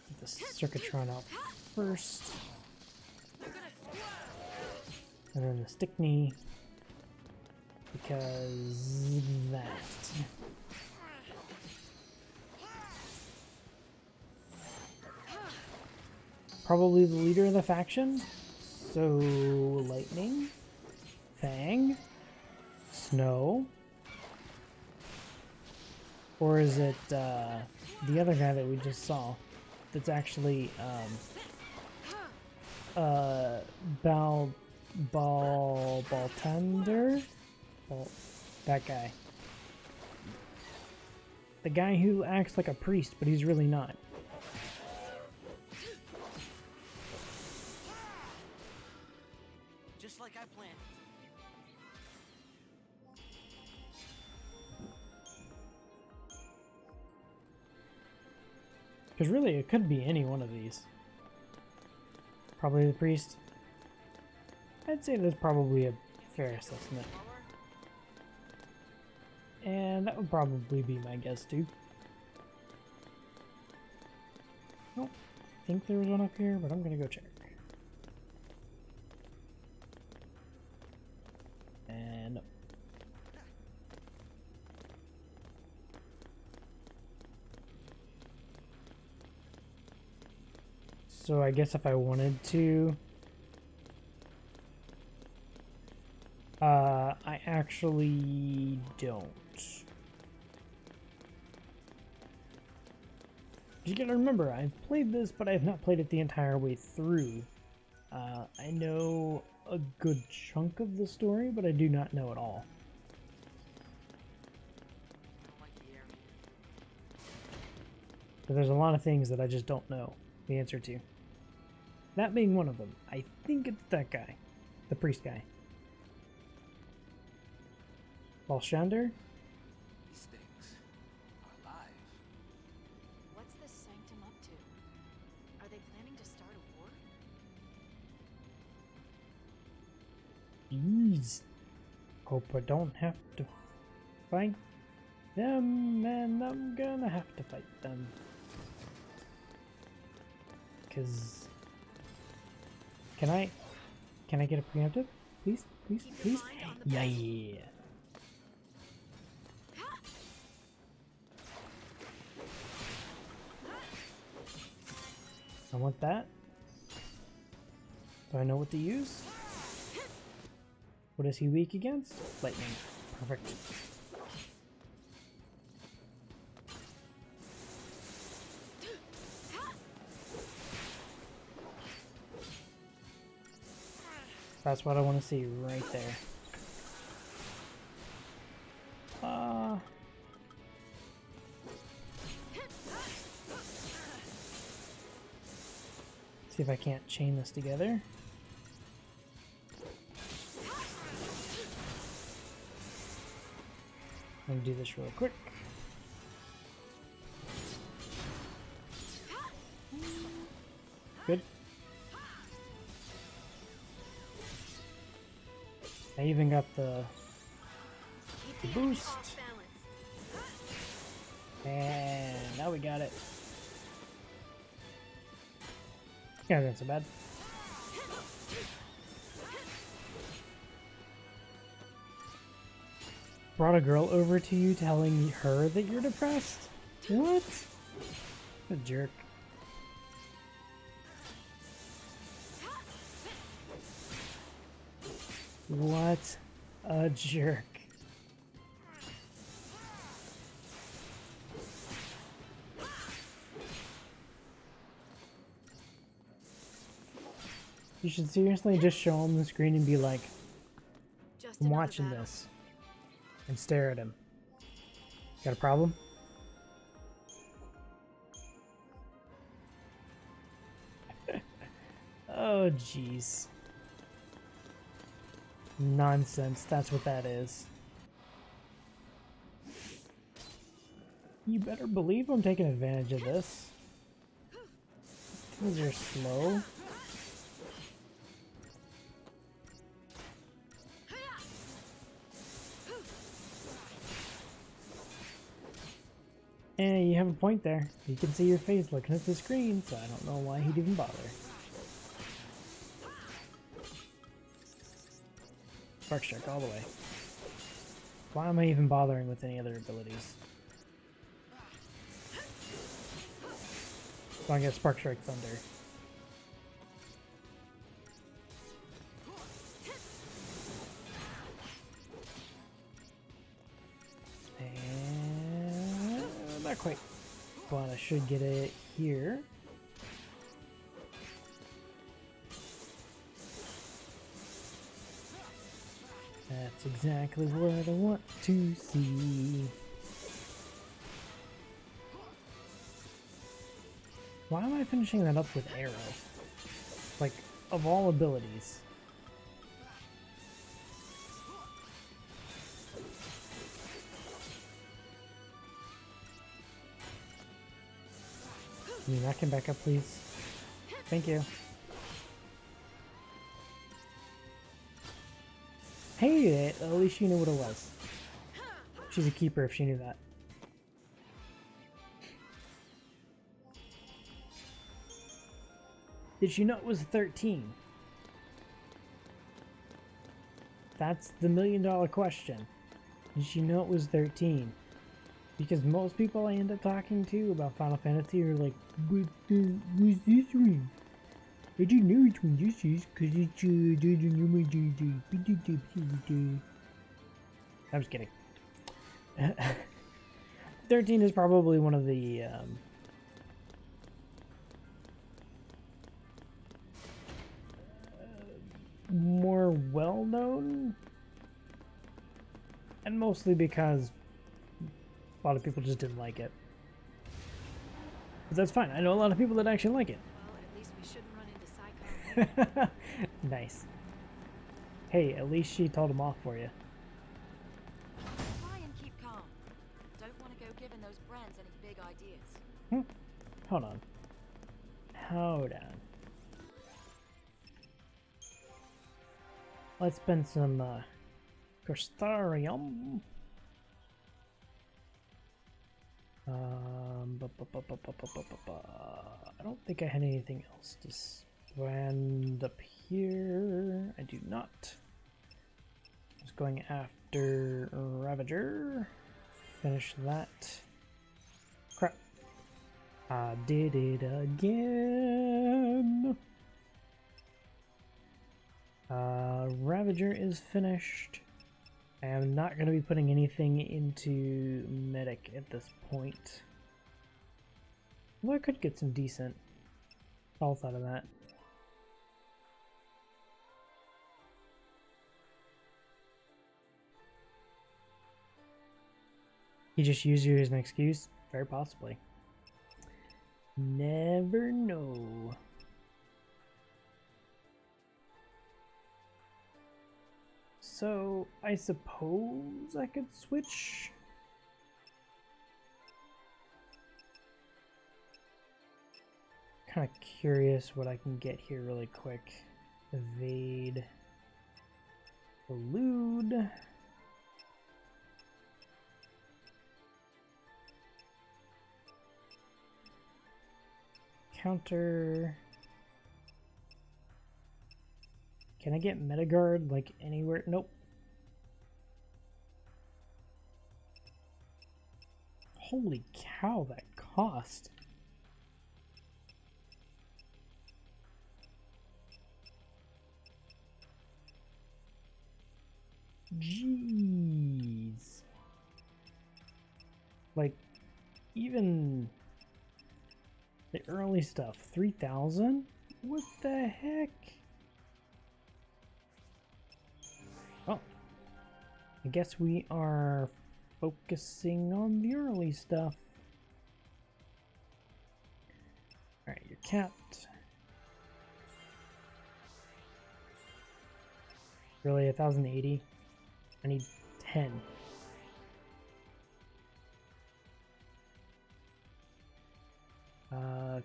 Get the Circuitron out first. You're gonna And then the Stickney, because that. Probably the leader of the faction. So, Lightning, Fang, Snow, or is it the other guy that we just saw that's actually Baltender? That guy. The guy who acts like a priest, but he's really not. Just like I planned. Because really, it could be any one of these. Probably the priest. I'd say that's probably a fair assessment. And that would probably be my guess too. Nope. I think there was one up here, but I'm gonna go check. And no. So I guess if I wanted to, I actually don't. You gotta remember, I've played this, but I have not played it the entire way through. I know a good chunk of the story, but I do not know it all. I don't like the air. But there's a lot of things that I just don't know the answer to. That being one of them. I think it's that guy. The priest guy. Balshander? These things are alive. What's this sanctum up to? Are they planning to start a war? Jeez. Hope I don't have to fight them, and I'm gonna have to fight them. Cause can I get a preemptive? Please, please, please. Yeah. I want that. Do I know what to use? What is he weak against? Lightning. Perfect. That's what I want to see right there. See if I can't chain this together. I'm gonna do this real quick. Good. I even got the boost. And now we got it. Yeah, that's so bad. Brought a girl over to you telling her that you're depressed? What? What a jerk. What a jerk. You should seriously just show him the screen and be like, I'm watching this. And stare at him. Got a problem? Oh, jeez. Nonsense, that's what that is. You better believe I'm taking advantage of this. These are slow. And you have a point there. You can see your face looking at the screen, so I don't know why he'd even bother. Spark Strike all the way. Why am I even bothering with any other abilities? So I get Spark Strike Thunder. And not quite. But I should get it here. That's exactly what I want to see. Why am I finishing that up with arrow? Like, of all abilities. Can you knock him back up, please? Thank you. Hey, at least she knew what it was. She's a keeper if she knew that. Did she know it was 13? That's the $1,000,000 question. Did she know it was 13? Because most people I end up talking to about Final Fantasy are like, what's this one? I didn't know which one this is because it's I'm just kidding. 13 is probably one of the more well-known, and mostly because a lot of people just didn't like it. But that's fine. I know a lot of people that actually like it. Well, at least we shouldn't run into Psycho. Nice. Hey, at least she told him off for you. Try and keep calm. Don't want to go giving those brands any big ideas. Hold on. Hold on. Let's spend some Crystarium. I don't think I had anything else to land up here. I do not. Just going after Ravager. Finish that. Crap. I did it again. Ravager is finished. I am not going to be putting anything into Medic at this point. Well, I could get some decent health out of that. He just used you as an excuse? Very possibly. Never know. So, I suppose I could switch. Kind of curious what I can get here really quick. Evade. Elude. Counter. Can I get Metagard like anywhere? Nope. Holy cow, that cost. Jeez. Like, even the early stuff, 3,000? What the heck? Well, I guess we are focusing on the early stuff. Alright, you're capped. Really, 1,080? I need 10.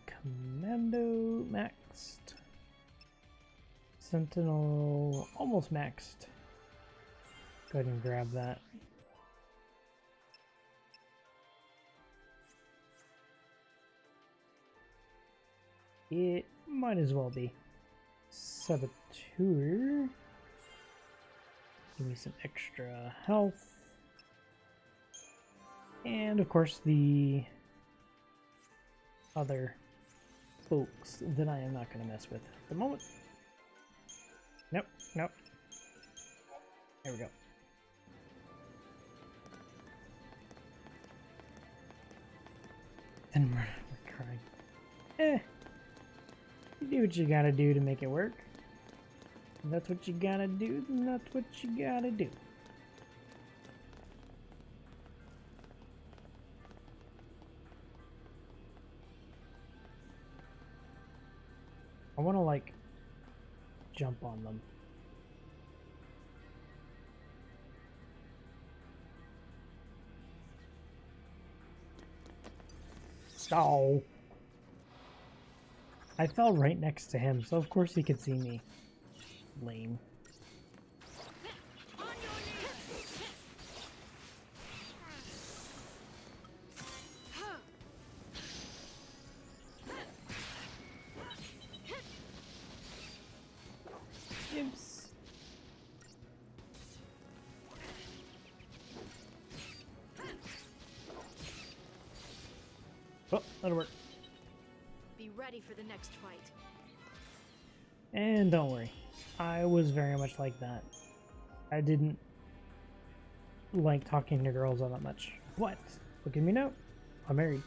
Commando maxed. Sentinel almost maxed. Go ahead and grab that. It might as well be. Saboteur. Give me some extra health. And of course the other folks that I am not going to mess with at the moment. Nope, nope. There we go. And we're crying. You do what you gotta do to make it work. If that's what you gotta do, then that's what you gotta do. I wanna, like, jump on them. Oh. I fell right next to him, so of course he could see me. Lame. Oops. Oh, that'll work. Be ready for the next fight. And don't worry, I was very much like that. I didn't like talking to girls all that much. But look at me now. I'm married.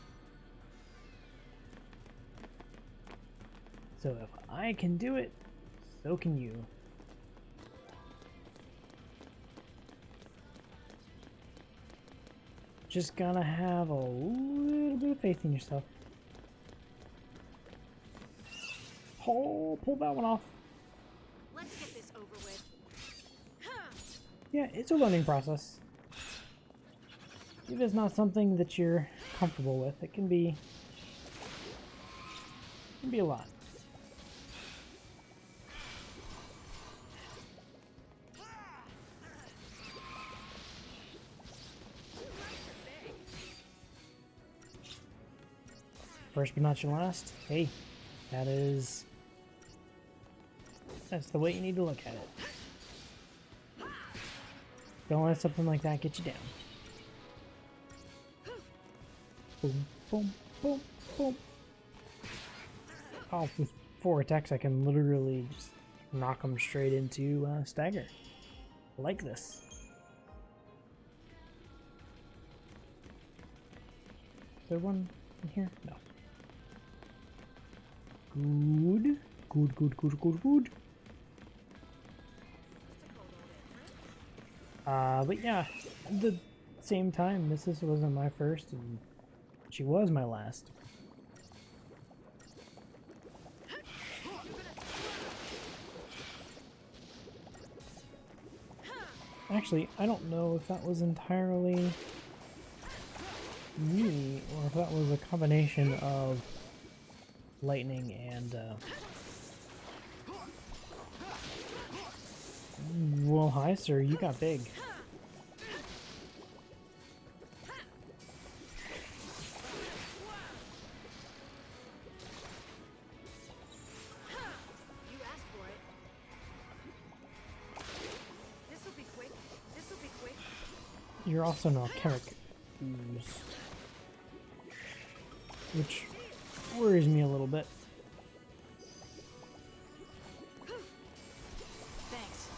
So if I can do it, so can you. Just gotta have a little bit of faith in yourself. Oh, pull that one off. Let's get this over with. Yeah, it's a learning process. If it's not something that you're comfortable with, it can be a lot. First but not your last. Hey, that's the way you need to look at it. Don't let something like that get you down. Boom, boom, boom, boom. Oh, with 4 attacks I can literally just knock them straight into stagger. Like this. Is there one in here? No. Good. Good, good, good, good, good. But yeah, at the same time, Mrs. wasn't my first, and she was my last. Actually, I don't know if that was entirely me, or if that was a combination of lightning and, well, hi, sir, you got big. You asked for it. This'll be quick. This'll be quick. You're also an alchemic ooze, which worries me a little bit. Thanks.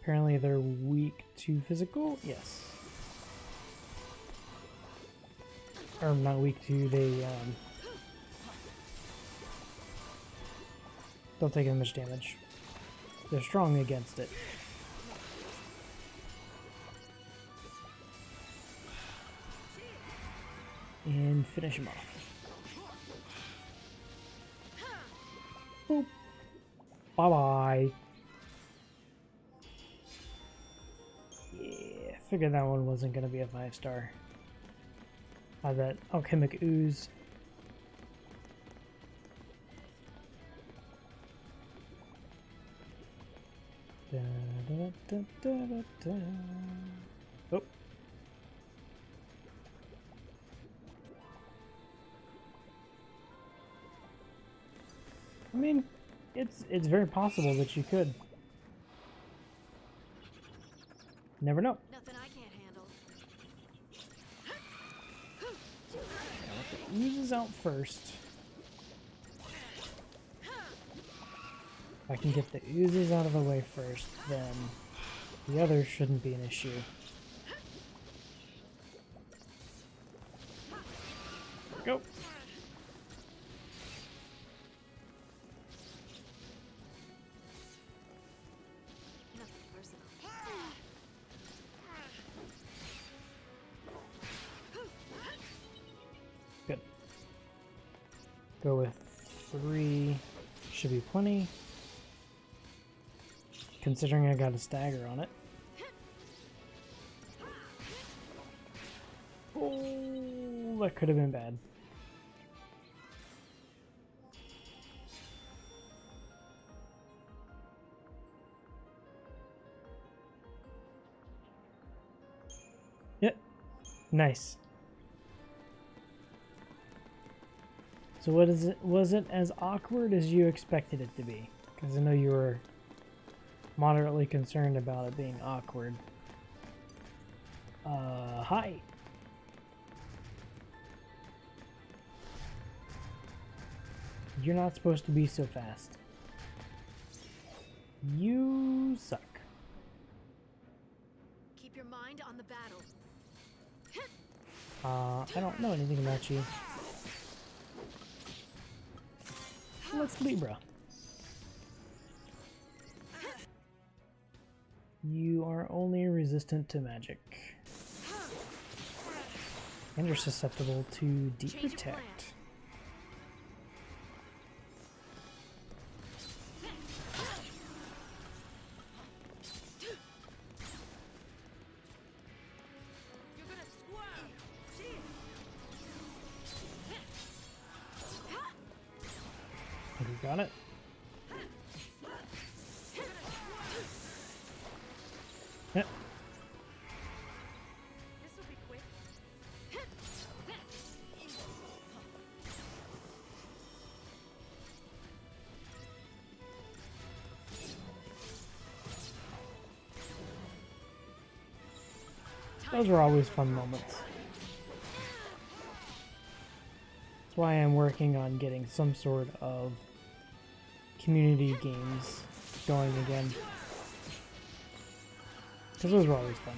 Apparently they're weak to physical? Yes. Or not weak to, they don't take as much damage. They're strong against it. And finish him off. Boop. Bye-bye. Yeah, figured that one wasn't gonna be a 5-star. That alchemic ooze. Da, da, da, da, da, da. Oh. I mean, It's very possible that you could. Never know. Nothing I can't handle. Let the oozes out first. If I can get the oozes out of the way first, then the others shouldn't be an issue. Go. Nothing personal. Good. Go with 3. Should be plenty. Considering I got a stagger on it. Oh, that could have been bad. Yep. Nice. So what is it? Was it as awkward as you expected it to be? Because I know you were moderately concerned about it being awkward. Hi. You're not supposed to be so fast. You suck. Keep your mind on the battle. I don't know anything about you. Let's Libra. You are only resistant to magic. And you're susceptible to deep Change of plan. protect. You're gonna squirm. You got it. Yep. This will be quick. Those were always fun moments. That's why I'm working on getting some sort of community games going again. Because those were always fun.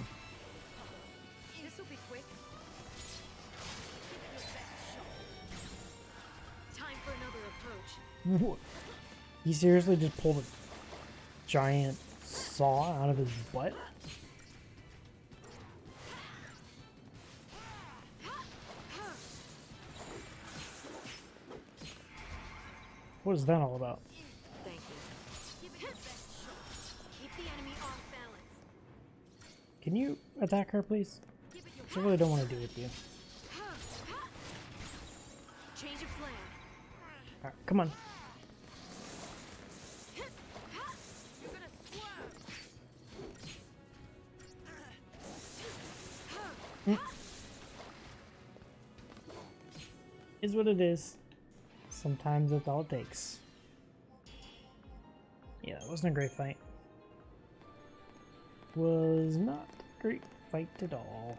This will be quick. Time for another approach. He seriously just pulled a giant saw out of his butt? What is that all about? Thank you. Give it your best shot. Keep the enemy off balance. Can you attack her, please? Give it your I really don't want to deal with you. Change of plan. Alright, come on. You're gonna swerve. Is what it is. Sometimes that's all it takes. Yeah, that wasn't a great fight. Was not a great fight at all.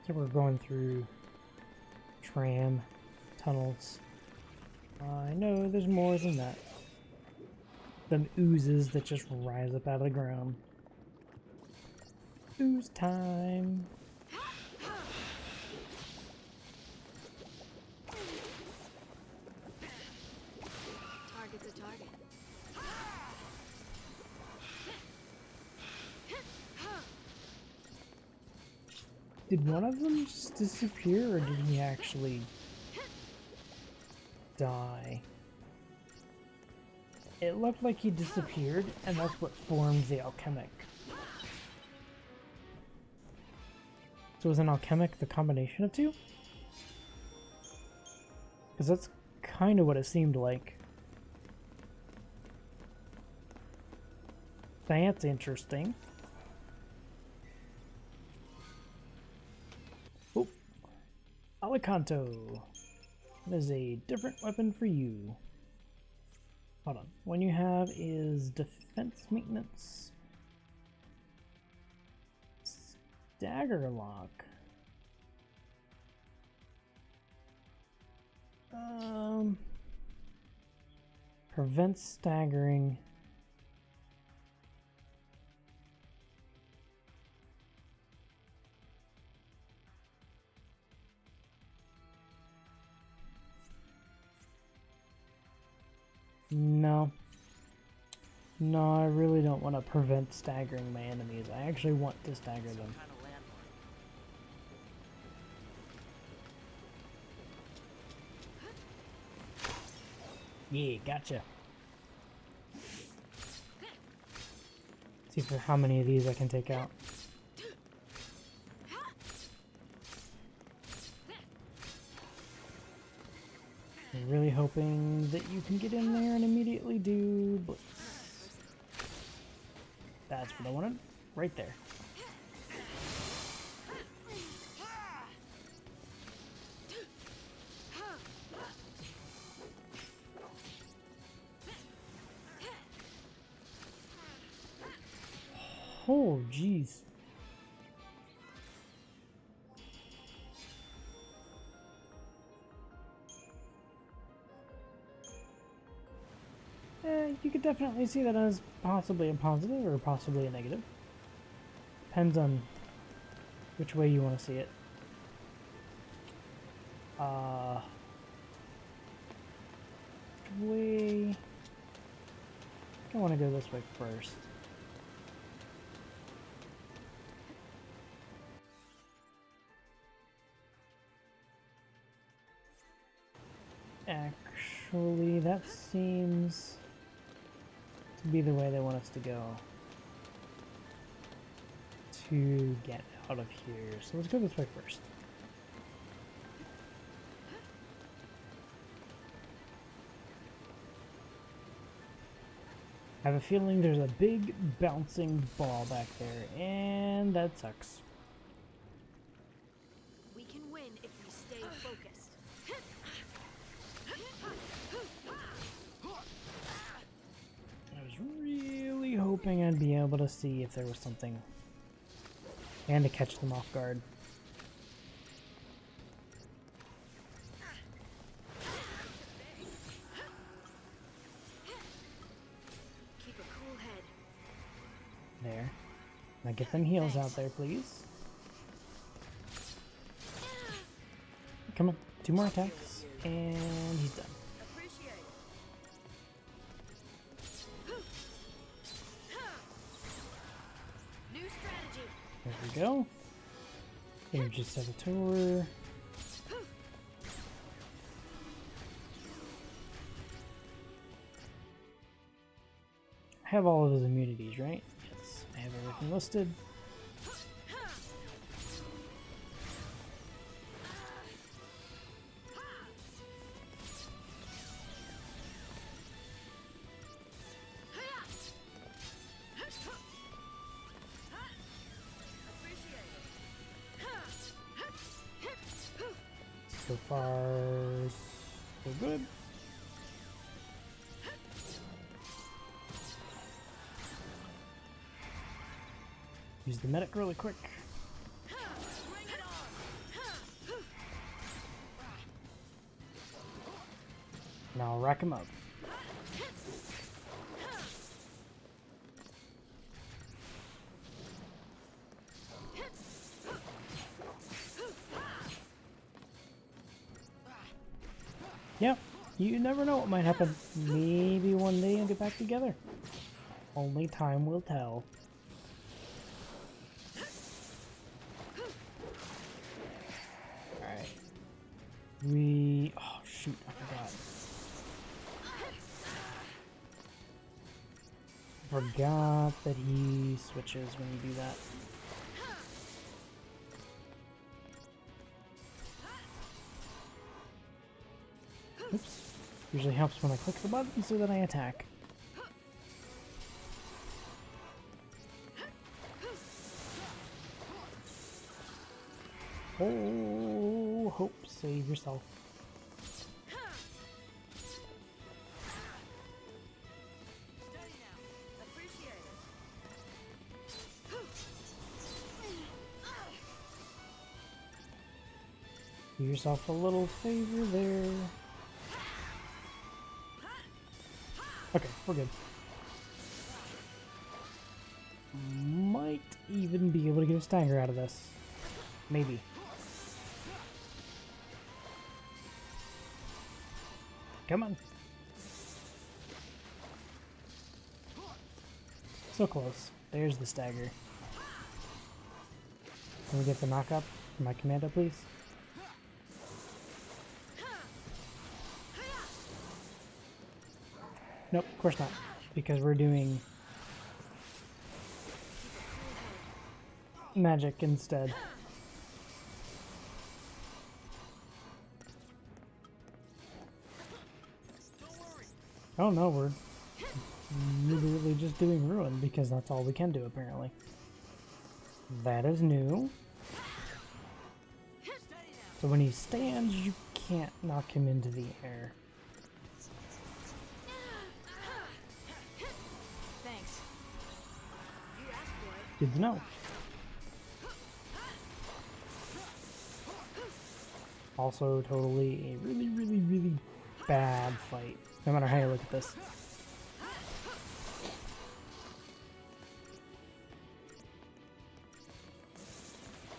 So we're going through tram tunnels. I know there's more than that. Them oozes that just rise up out of the ground. Ooze time. Target's a target. Did one of them just disappear, or did he actually die? It looked like he disappeared, and that's what formed the alchemic. So is an alchemic the combination of two? Because that's kind of what it seemed like. That's interesting. Oh, Alicanto. That is a different weapon for you. Hold on. One you have is defense maintenance. Stagger lock. Prevents staggering. No. No, I really don't want to prevent staggering my enemies. I actually want to stagger them. Kind of landmark. Yeah, gotcha. See for how many of these I can take out. I'm really hoping that you can get in there and immediately do blitz. That's what I wanted. Right there. Oh, jeez. You could definitely see that as possibly a positive or possibly a negative. Depends on which way you want to see it. Which way? I want to go this way first. Actually, that seems to be the way they want us to go to get out of here. So let's go this way first. I have a feeling there's a big bouncing ball back there, and that sucks. We can win if we stay focused. I was really hoping I'd be able to see if there was something and to catch them off guard. Keep a cool head. There. Now get them heals out there, please. Come on. 2 more attacks, and he's done. Appreciate it. New strategy. There we go. Energy Saboteur. I have all of his immunities, right? Yes, I have everything listed. So far, so good. Use the medic really quick. Now rack him up. Yep, you never know what might happen. Maybe one day you'll get back together. Only time will tell. Alright. Oh shoot, I forgot. Forgot that he switches when you do that. Oops. Usually helps when I click the button so that I attack. Oh. Hope, save yourself. Steady now. Appreciate it. Do yourself a little favor there. Okay, we're good. Might even be able to get a stagger out of this. Maybe. Come on. So close. There's the stagger. Can we get the knock up for my commando, please? Nope, of course not. Because we're doing magic instead. Oh no, we're literally just doing ruin because that's all we can do apparently. That is new. So when he stands, you can't knock him into the air. Thanks. You asked for it. Good to know. Also, totally a really, really, really bad fight. No matter how you look at this.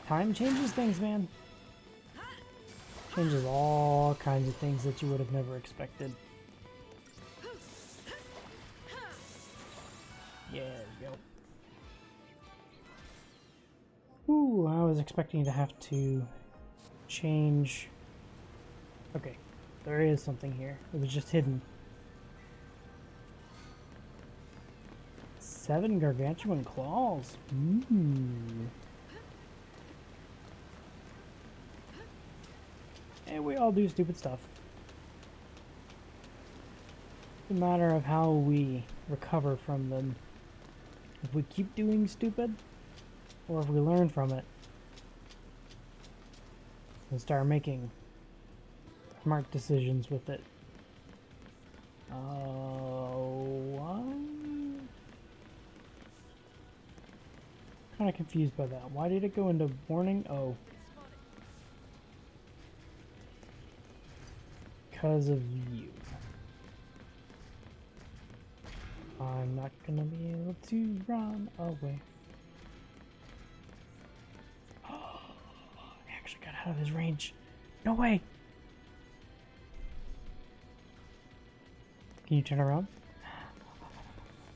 Time changes things, man. Changes all kinds of things that you would have never expected. Yeah, there we go. Ooh, I was expecting to have to change. Okay, there is something here. It was just hidden. 7 gargantuan claws. And we all do stupid stuff. It's a matter of how we recover from them. If we keep doing stupid, or if we learn from it and start making smart decisions with it. What? Kind of confused by that. Why did it go into warning? Oh. Because of you. I'm not gonna be able to run away. Oh, I actually got out of his range. No way! Can you turn around?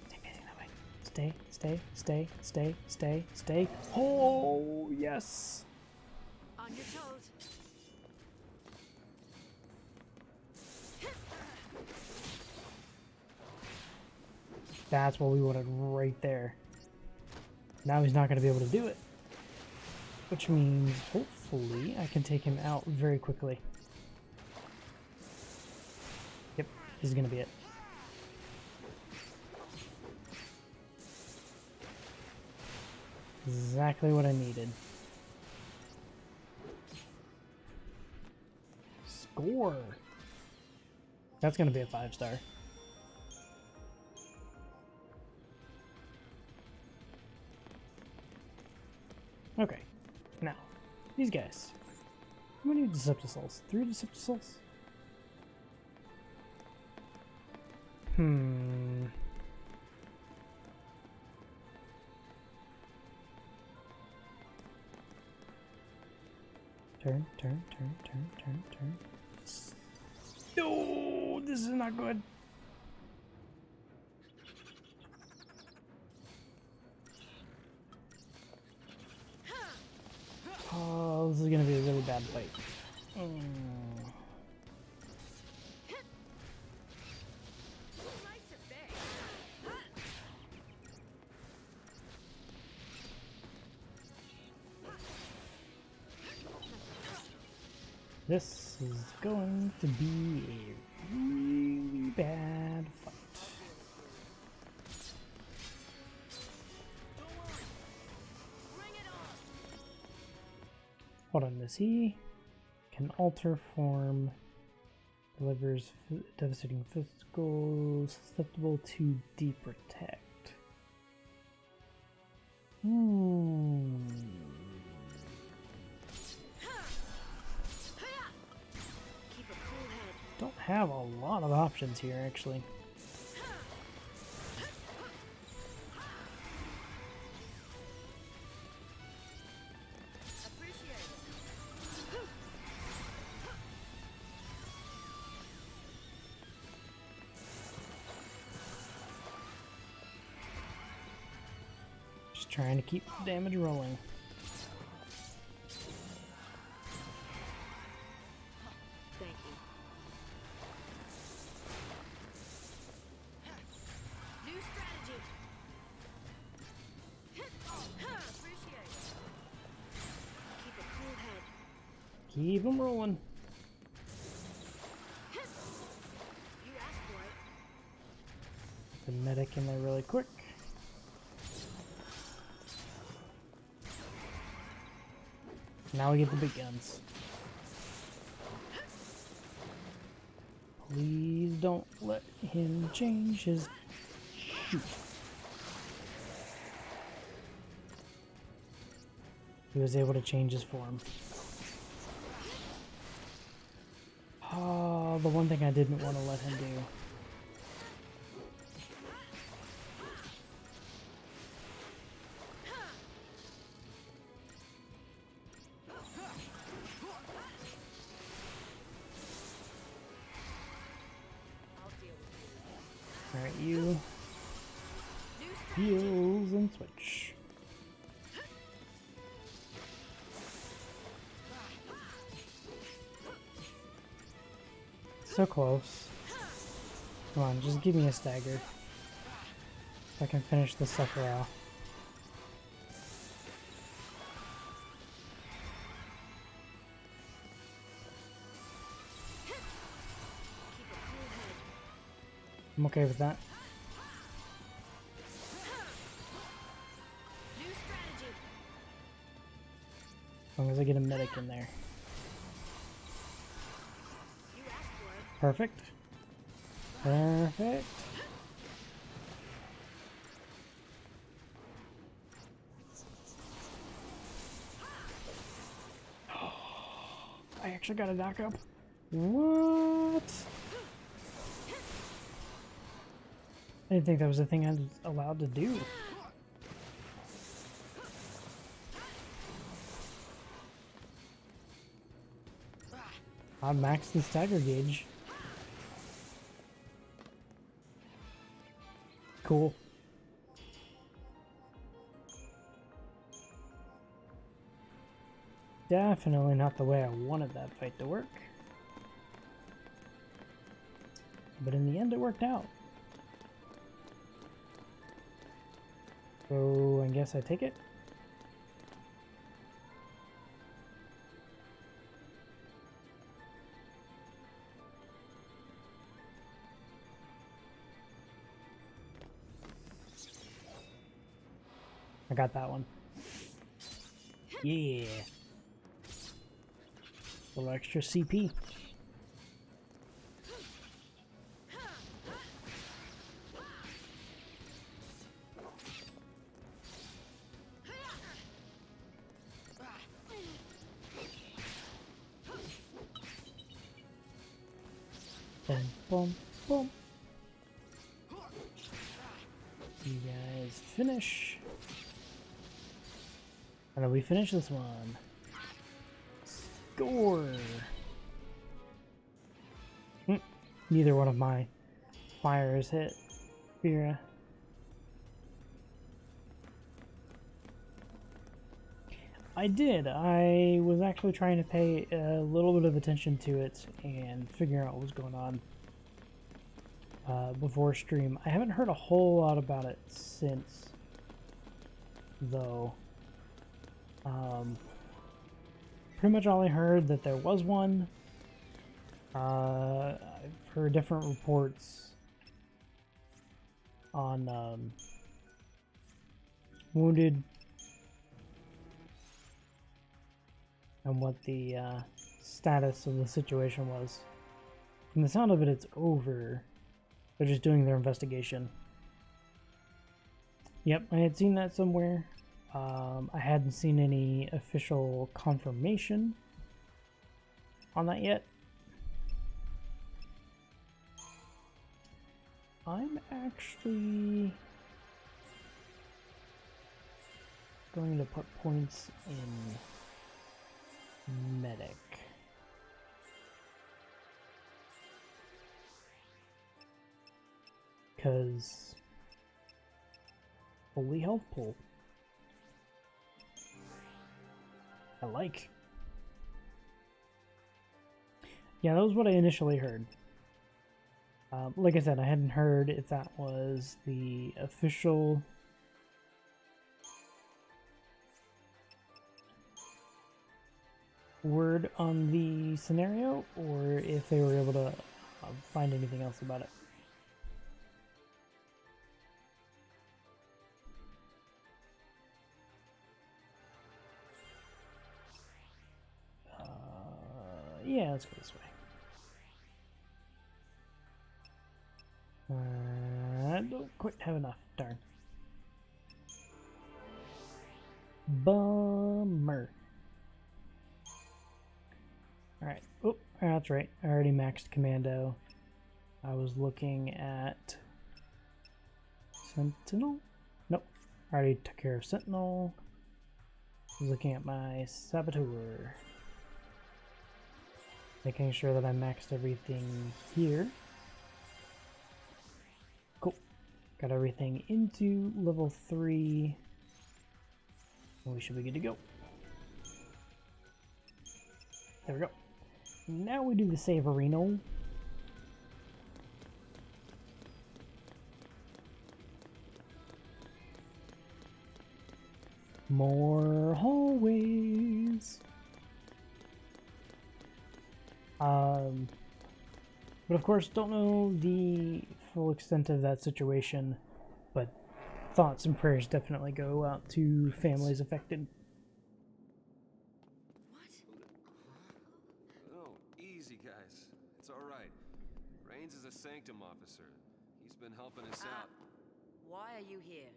Stay facing that way. Stay, stay, stay, stay, stay, stay. Oh, yes! On your toes. That's what we wanted right there. Now he's not going to be able to do it. Which means, hopefully, I can take him out very quickly. Yep, this is going to be it. Exactly what I needed. Score! That's going to be a 5-star. Okay, now, these guys. How many Decepticals? 3 Decepticals? Turn, turn, turn, turn, turn, turn. No, this is not good. Oh, this is gonna be a really bad fight. This is going to be a really bad fight. Hold on, does he? can alter form. Delivers devastating physical, susceptible to deprotect. Don't have a lot of options here, actually. Just trying to keep the damage rolling. Thank you. New strategy. Appreciate it. Keep a cool head. Keep them rolling. You asked for it. The medic in there really quick. Now we get the big guns. Please don't let him change his shoot. He was able to change his form. Oh, the one thing I didn't want to let him do. Alright, you heals and switch. So close. Come on, just give me a stagger. So I can finish this sucker off. I'm okay with that. New strategy. As long as I get a medic in there. You asked for it. Perfect. Perfect. I actually got a knock up. What? I didn't think that was a thing I was allowed to do. I maxed the stagger gauge. Cool. Definitely not the way I wanted that fight to work. But in the end it worked out. So I guess I take it. I got that one. Yeah. A little extra CP. Boom, boom, boom. You guys finish. And then we finish this one. Score! Neither one of my fires hit Vera. I did. I was actually trying to pay a little bit of attention to it and figure out what was going on before stream. I haven't heard a whole lot about it since, though. Pretty much all I heard that there was one. I've heard different reports on Wounded and what the status of the situation was. From the sound of it, it's over. They're just doing their investigation. Yep, I had seen that somewhere. I hadn't seen any official confirmation on that yet. I'm actually going to put points in medic. Because holy health pool. I like. Yeah, that was what I initially heard. Like I said, I hadn't heard if that was the official word on the scenario, or if they were able to find anything else about it. Yeah, let's go this way. I don't quite have enough. Darn. Bummer. Alright. Oh, that's right. I already maxed Commando. I was looking at Sentinel? Nope. I already took care of Sentinel. I was looking at my Saboteur. Making sure that I maxed everything here. Cool. Got everything into level 3. We should be good to go. There we go. Now we do the Savorino. More hallways. But of course, don't know the full extent of that situation, but thoughts and prayers definitely go out to families affected. Oh, easy, guys. It's all right. Raines is a Sanctum officer. He's been helping us out. Why are you here?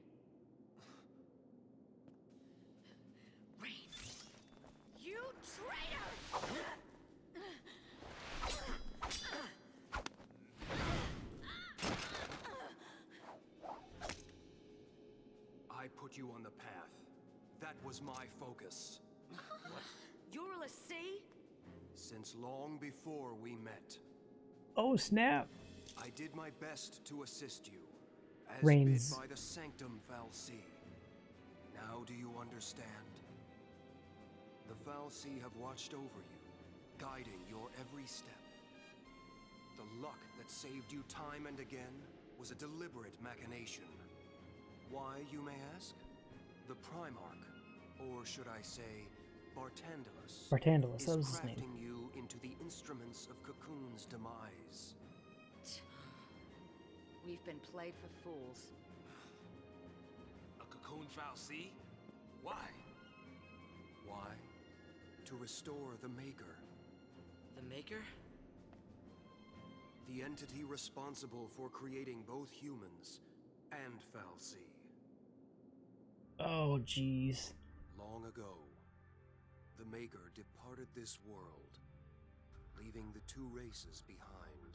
Raines! You traitor! I put you on the path. That was my focus. You're a Lassie? Since long before we met. Oh snap! I did my best to assist you, as Raines. bid by the Sanctum Fal'Cie. Now do you understand? The Fal'Cie have watched over you, guiding your every step. The luck that saved you time and again was a deliberate machination. Why, you may ask? The Primarch, or should I say, Bartandalus, Bartandalus, that was is his name. crafting you into the instruments of Cocoon's demise. We've been played for fools. A Cocoon Fal'Cie? Why? Why? To restore the Maker. The Maker? The entity responsible for creating both humans and Fal'Cie. Oh jeez. Long ago, the Maker departed this world, leaving the two races behind.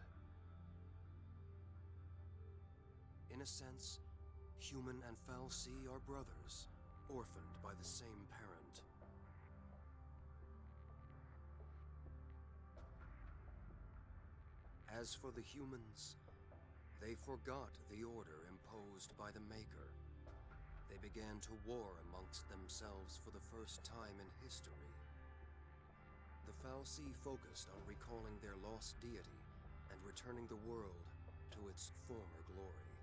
In a sense, human and Fal'Cie are brothers, orphaned by the same parent. As for the humans, they forgot the order imposed by the Maker. They began to war amongst themselves for the first time in history. The Fal'Cie focused on recalling their lost deity and returning the world to its former glory.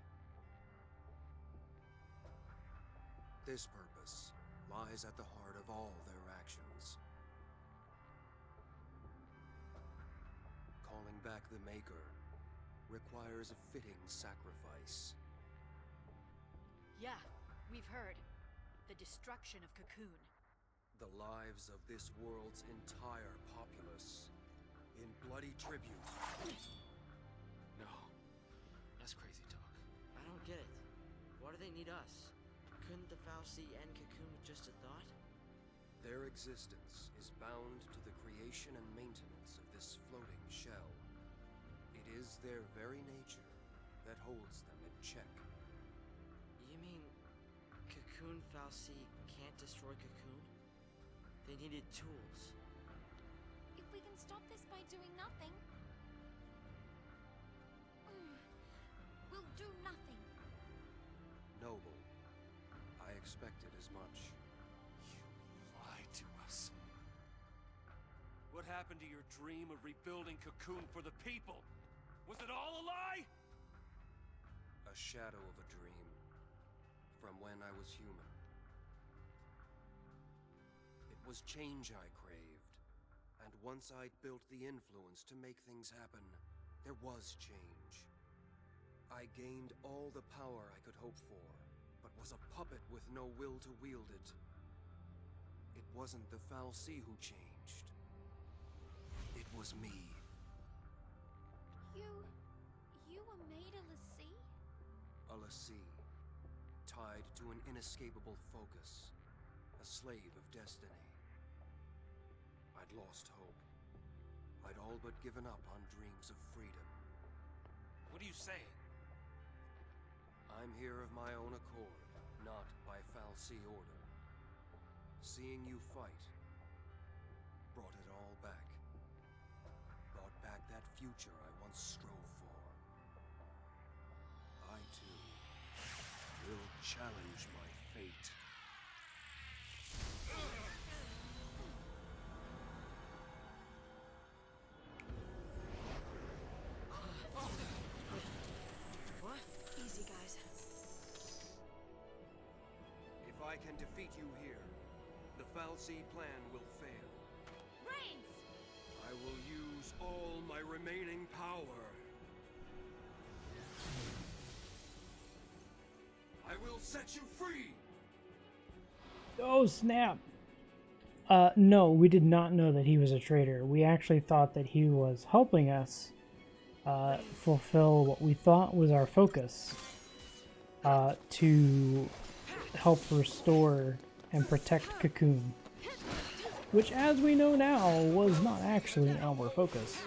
This purpose lies at the heart of all their actions. Calling back the Maker requires a fitting sacrifice. Yeah, we've heard. The destruction of Cocoon. The lives of this world's entire populace. tribute. No. That's crazy talk. I don't get it. Why do they need us? Couldn't the Fal'Cie end Cocoon with just a thought? Their existence is bound to the creation and maintenance of this floating shell. It is their very nature that holds them in check. You mean Cocoon Fal'Cie can't destroy Cocoon? They needed tools. If we can stop this by doing nothing, we'll do nothing. Noble, I expected as much. You lied to us. What happened to your dream of rebuilding Cocoon for the people? Was it all a lie? A shadow of a dream from when I was human. It was change I craved, and once I'd built the influence to make things happen, there was change. I gained all the power I could hope for, but was a puppet with no will to wield it. It wasn't the Fal'Cie who changed. It was me. You were made a l'Cie? A l'Cie, tied to an inescapable focus, a slave of destiny. I'd lost hope. I'd all but given up on dreams of freedom. What are you saying? I'm here of my own accord, not by Fal'Cie order. Seeing you fight brought it all back. Brought back that future I once strove for. I, too, will challenge my fate. What? Easy, guys. If I can defeat you here, the Fal'Cie plan will fail. Brains! I will use all my remaining power. I will set you free! Oh, snap! No, we did not know that he was a traitor. We actually thought that he was helping us fulfill what we thought was our focus, to help restore and protect Cocoon, which, as we know now, was not actually our focus.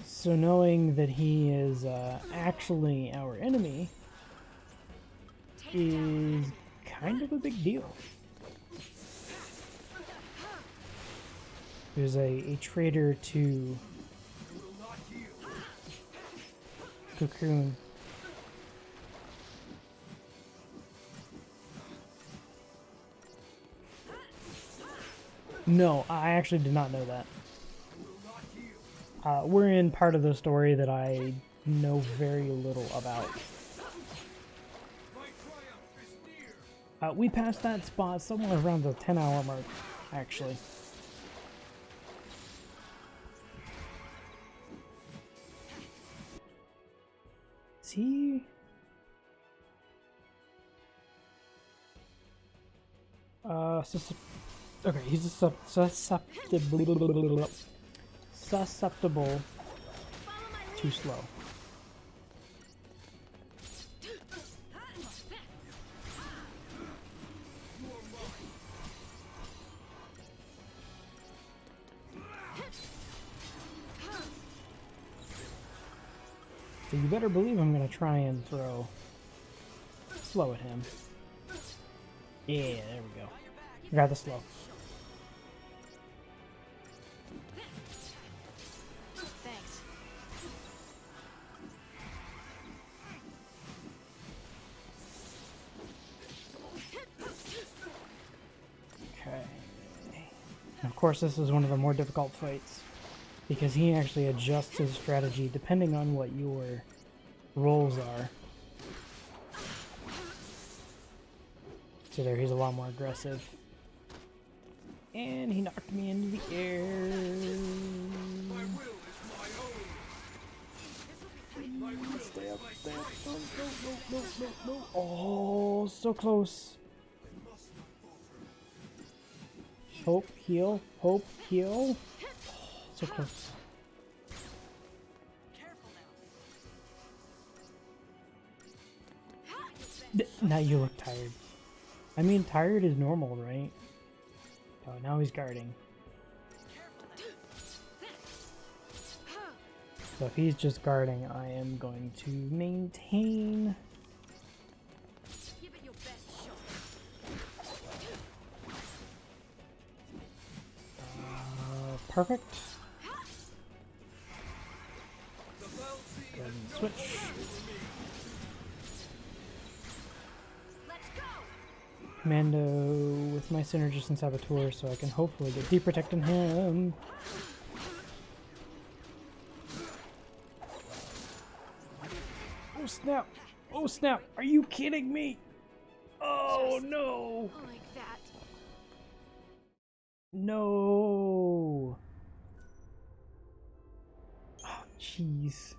So knowing that he is actually our enemy is kind of a big deal. There's a traitor to Cocoon. No, I actually did not know that. We're in part of the story that I know very little about. We passed that spot somewhere around the 10-hour mark, actually. Is he... okay, he's susceptible too slow. So you better believe I'm gonna try and throw slow at him. Yeah, there we go. Got the slow. Thanks. Okay. And of course, this is one of the more difficult fights because he actually adjusts his strategy depending on what your roles are. So there, he's a lot more aggressive. And he knocked me into the air. My will is my own. Stay up, stay up. No, no, no, no, no, no. Oh, so close. Hope, heal. Hope, heal. Oh, so close. Now you look tired. I mean, tired is normal, right? Oh, now he's guarding. So if he's just guarding, I am going to maintain. Give it your best shot. Perfect. Go ahead and switch. Commando with my Synergist and Saboteur, so I can hopefully get deep protect on him. Oh snap! Oh snap! Are you kidding me? Oh no! Like that. No! Oh jeez.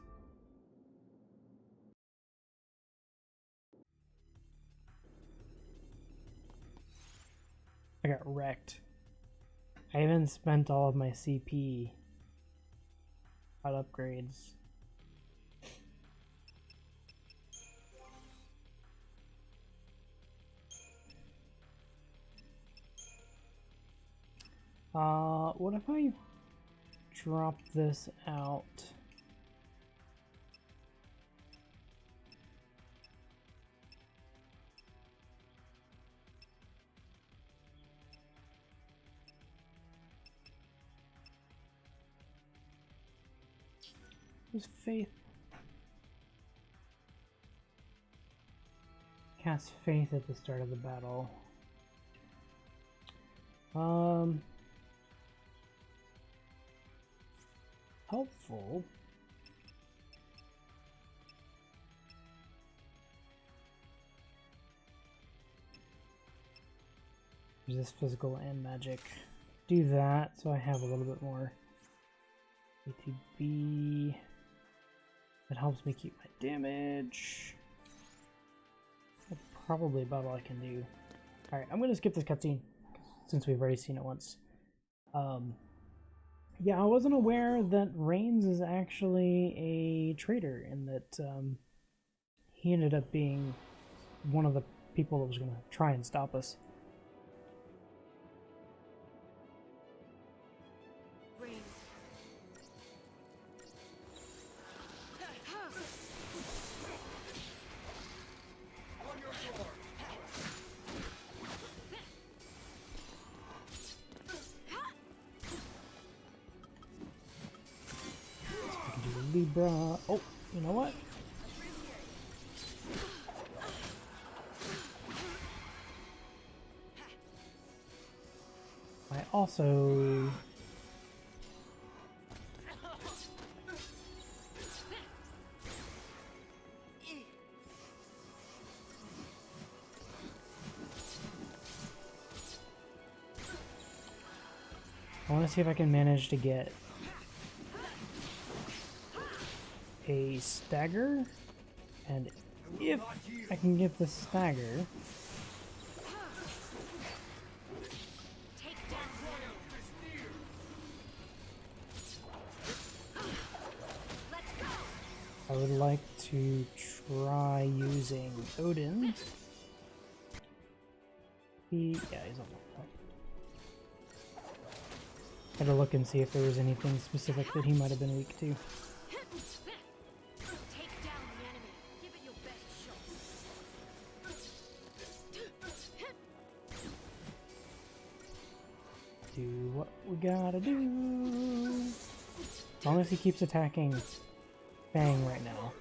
I got wrecked. I haven't spent all of my CP on upgrades. What if I drop this out? Who's Faith? Cast Faith at the start of the battle. Helpful. Resist physical and magic. Do that so I have a little bit more ATB. That helps me keep my damage. That's probably about all I can do. Alright, I'm gonna skip this cutscene since we've already seen it once. Yeah, I wasn't aware that Reigns is actually a traitor and that he ended up being one of the people that was gonna try and stop us. Libra. Oh, you know what? I also I want to see if I can manage to get a stagger, and if I can get the stagger, I would like to try using Odin. Yeah, he's on the top. Had to look and see if there was anything specific that he might have been weak to. Do what we gotta do. As long as he keeps attacking Fang right now.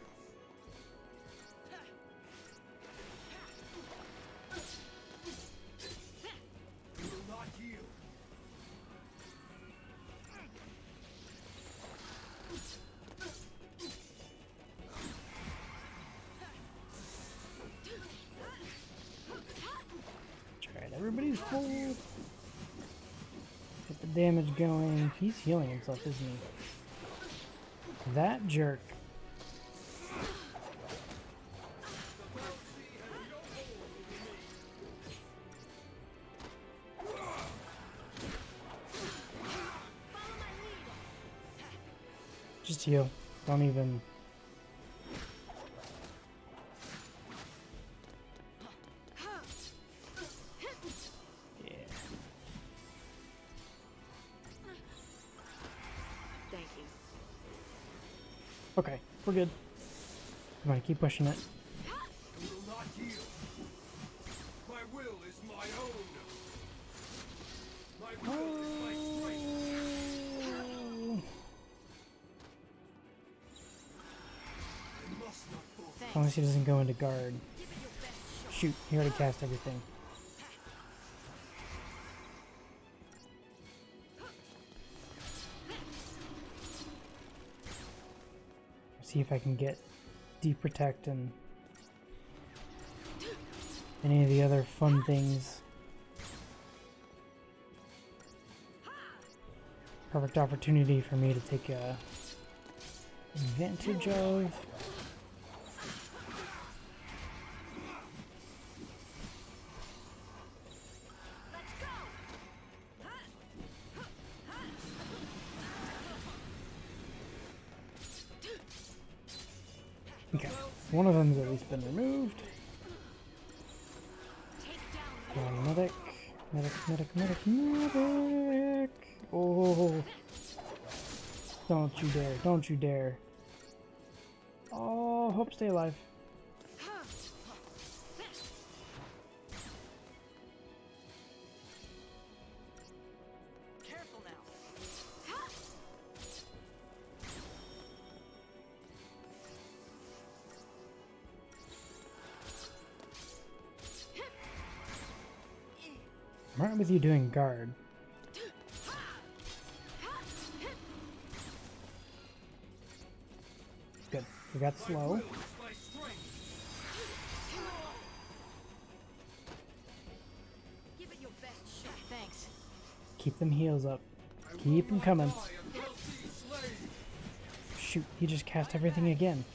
Alright, everybody's full. Get the damage going. He's healing himself, isn't he? That jerk Just heal. Don't even... Yeah. Thank you. Okay, we're good. Come on, keep pushing it. I will not yield. My will is my own. My will is my strength. I must not fall. As long as he doesn't go into guard. Shoot, he already cast everything. See if I can get deep protect and any of the other fun things. Perfect opportunity for me to take advantage of. Okay, one of them's at least been removed. Come on, medic. Medic. Oh. Don't you dare. Don't you dare. Oh, hope stay alive. Careful now. I'm right with you doing guard. Good. We got slow. Give it your best shot. Thanks. Keep them heals up. Keep them coming. Shoot, he just cast everything again.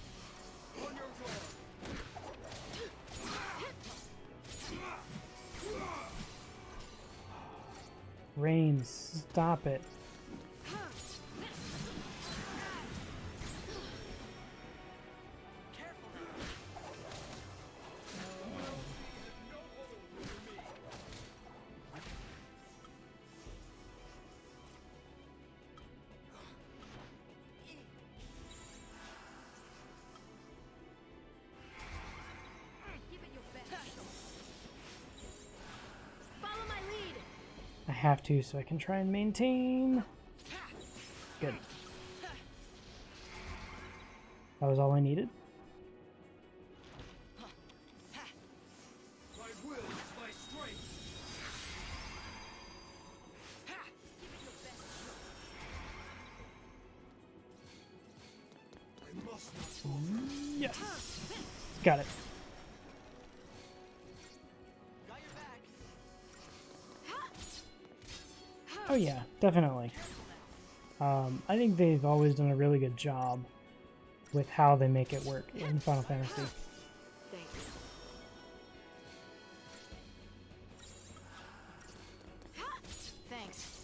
Reigns, stop it. Careful now. Give it your best shot. Follow my lead. I have to so I can try and maintain. Good. That was all I needed. My will is my strength. I must not fall. Yes. Got it. Got your back. Oh yeah, definitely. I think they've always done a really good job with how they make it work in Final Fantasy. Thank you. Thanks.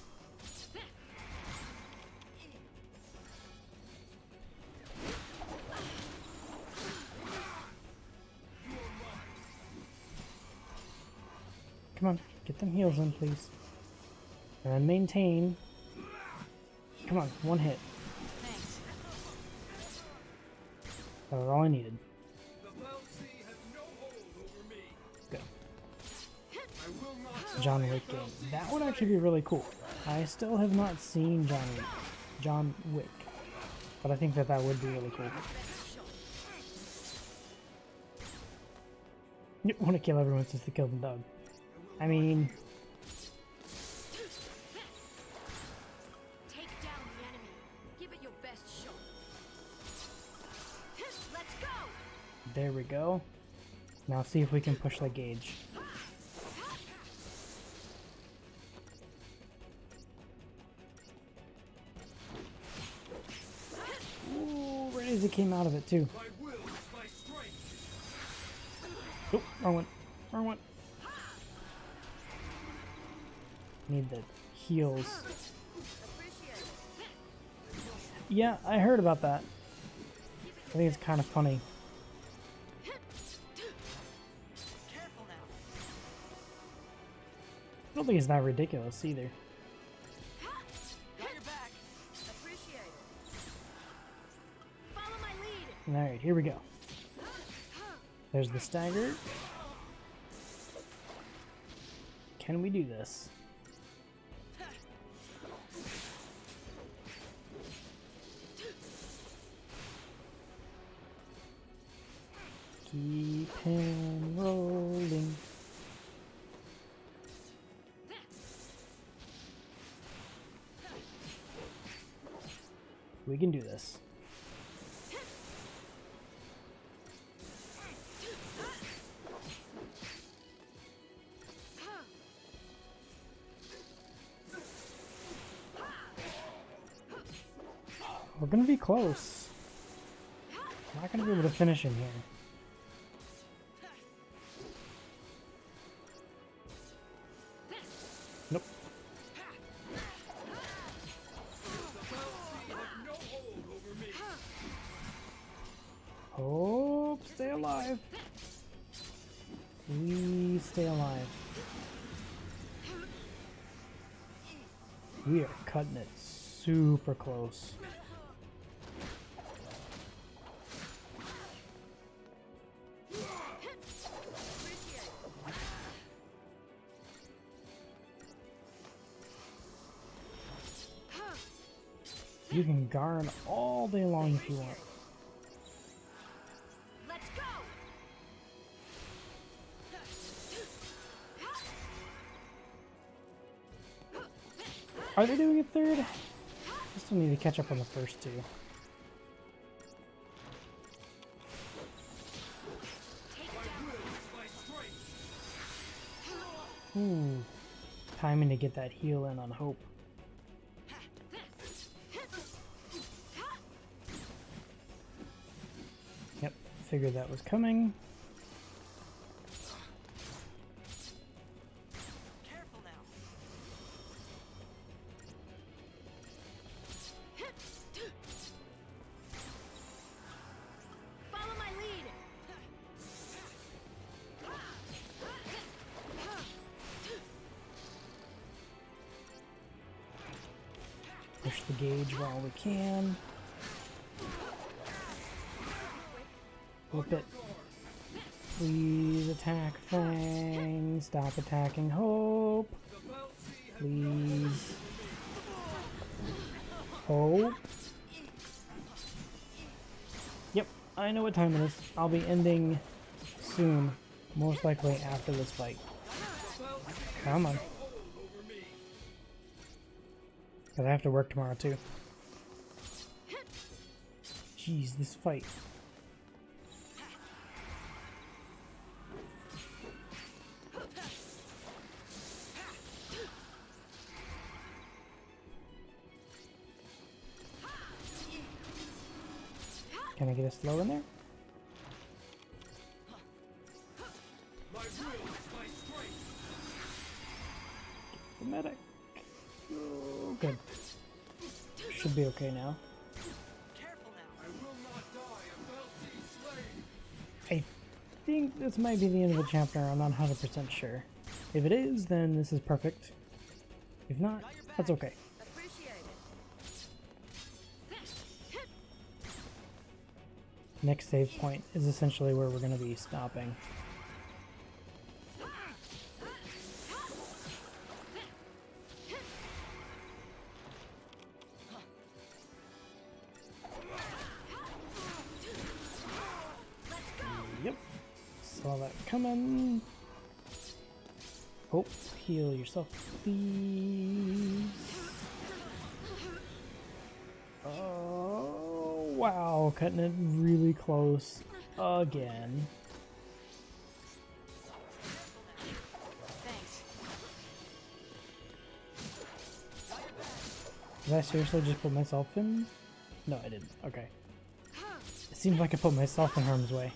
Come on, get them heals in, please. And maintain. Come on, one hit. Thanks. That was all I needed. The Valsea has no hold over me. Good. I will not John Wick game. That would actually be really cool. I still have not seen John Wick. But I think that would be really cool. You want to kill everyone since they killed the dog. I mean, Take down the enemy. Give it your best shot. Let's go. there we go. Now see if we can push the gauge. Ooh, right as it came out of it too. My will is my strength. Oh, wrong one. Wrong one. Need the heals. Yeah, I heard about that. I think it's kind of funny. Careful now. I don't think it's that ridiculous either. Got your back. Appreciate it. Follow my lead. Alright, here we go. There's the stagger. Can we do this? Keep him rolling. We can do this. We're gonna be close. Not gonna be able to finish him here. Nope. Hope, stay alive. We stay alive. We are cutting it super close. You can guard all day long if you want. Let's go. Are they doing a third? I still need to catch up on the first two. Ooh. Timing to get that heal in on Hope. Yep, figured that was coming. Careful now. Follow my lead. Push the gauge while we can. Flip it. Please attack Fang. Stop attacking Hope. Please. Hope. Yep, I know what time it is. I'll be ending soon. Most likely after this fight. Come on. Because I have to work tomorrow too. Jeez, this fight. Can I get a slow in there? The medic. Oh, good. Should be okay now. Careful now. I think this might be the end of the chapter. I'm not 100% sure. If it is, then this is perfect. If not, that's okay. Appreciate it. Next save point is essentially where we're going to be stopping. Yep. Saw that coming. Hope, heal yourself, please. Oh, wow. Cutting it really close again. Thanks. Did I seriously just put myself in? No, I didn't. Okay. It seems like I put myself in harm's way.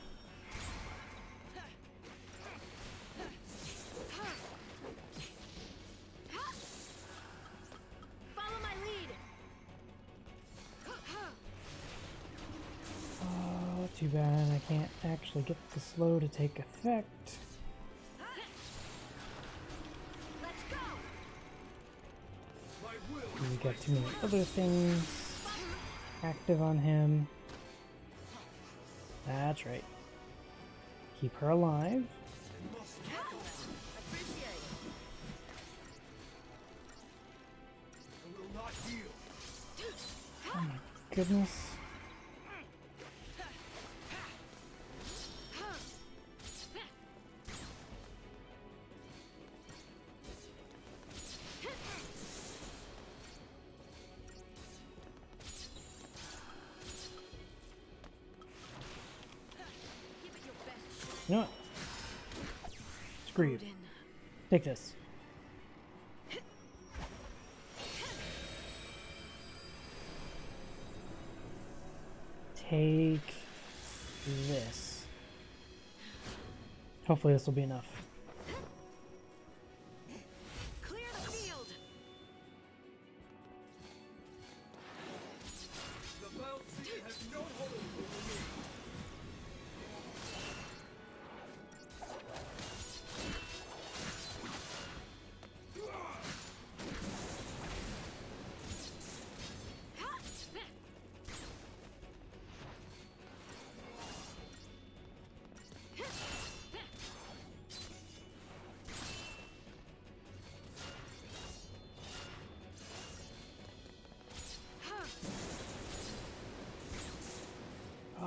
Follow my lead. I can't actually get the slow to take effect. Let's go. We got too many other things active on him. That's right. Keep her alive. Oh my goodness. You know what? Screw you. Take this. Take this. Hopefully this will be enough. Clear the field. The Valkyrie has no hold over me.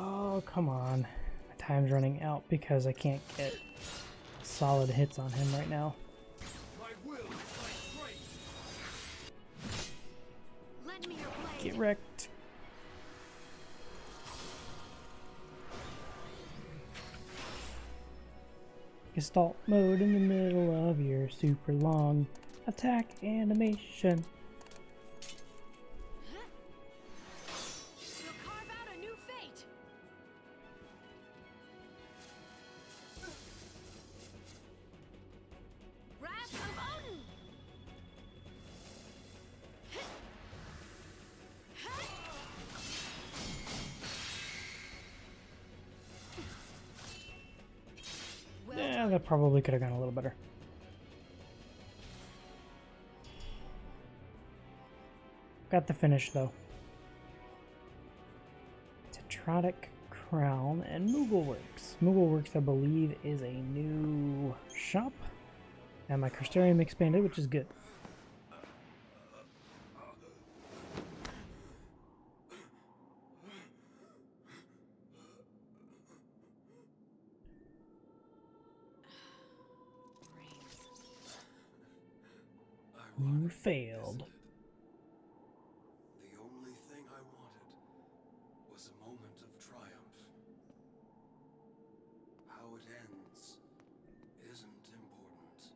Oh, come on. My time's running out because I can't get solid hits on him right now. My will is my strength. Lend me your blade. Get wrecked. Gestalt mode in the middle of your super long attack animation. You'll carve out a new fate. Wrath of Odin. Well Yeah, that probably could have gone a little better. Got the finish though. Tetrotic Crown and Moogleworks. Moogleworks, I believe, is a new shop. And my Crystarium expanded, which is good. You failed. The only thing I wanted was a moment of triumph. How it ends isn't important.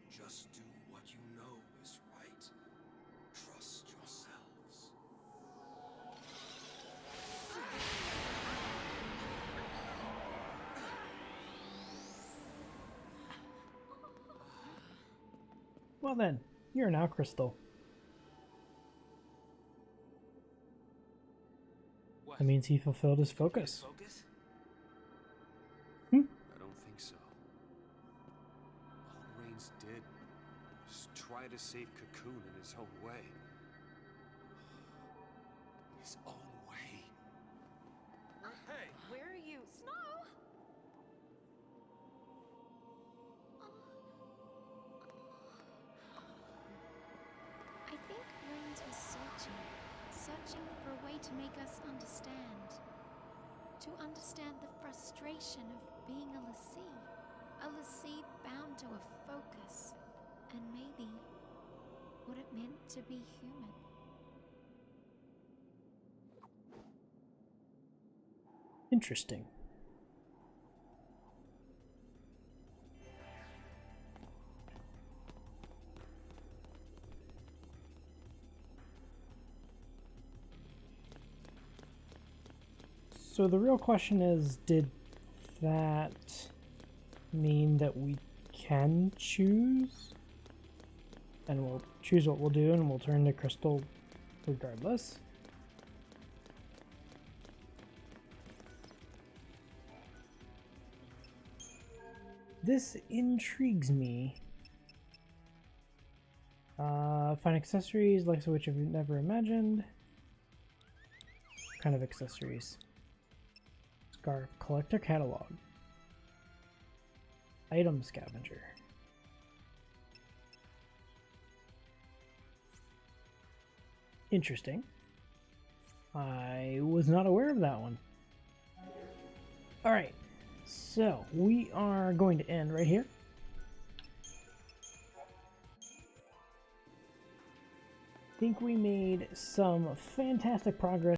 Just do what you know is right. Trust yourselves. Well then, you're now Crystal. What? That means he fulfilled his focus. Focus? I don't think so. All Reigns did was try to save Cocoon in his own way. His own way. Hey! Where are you? Snow! I think Reigns was searching for a way to make us understand. To understand the frustration of being a Lassie bound to a focus, and maybe what it meant to be human. Interesting. So the real question is, did that mean that we can choose? And we'll choose what we'll do, and we'll turn to Crystal regardless. This intrigues me. Find accessories, likes of which I've never imagined. What kind of accessories? Scarf, collector catalog. Item scavenger. Interesting. I was not aware of that one. Alright, so we are going to end right here. I think we made some fantastic progress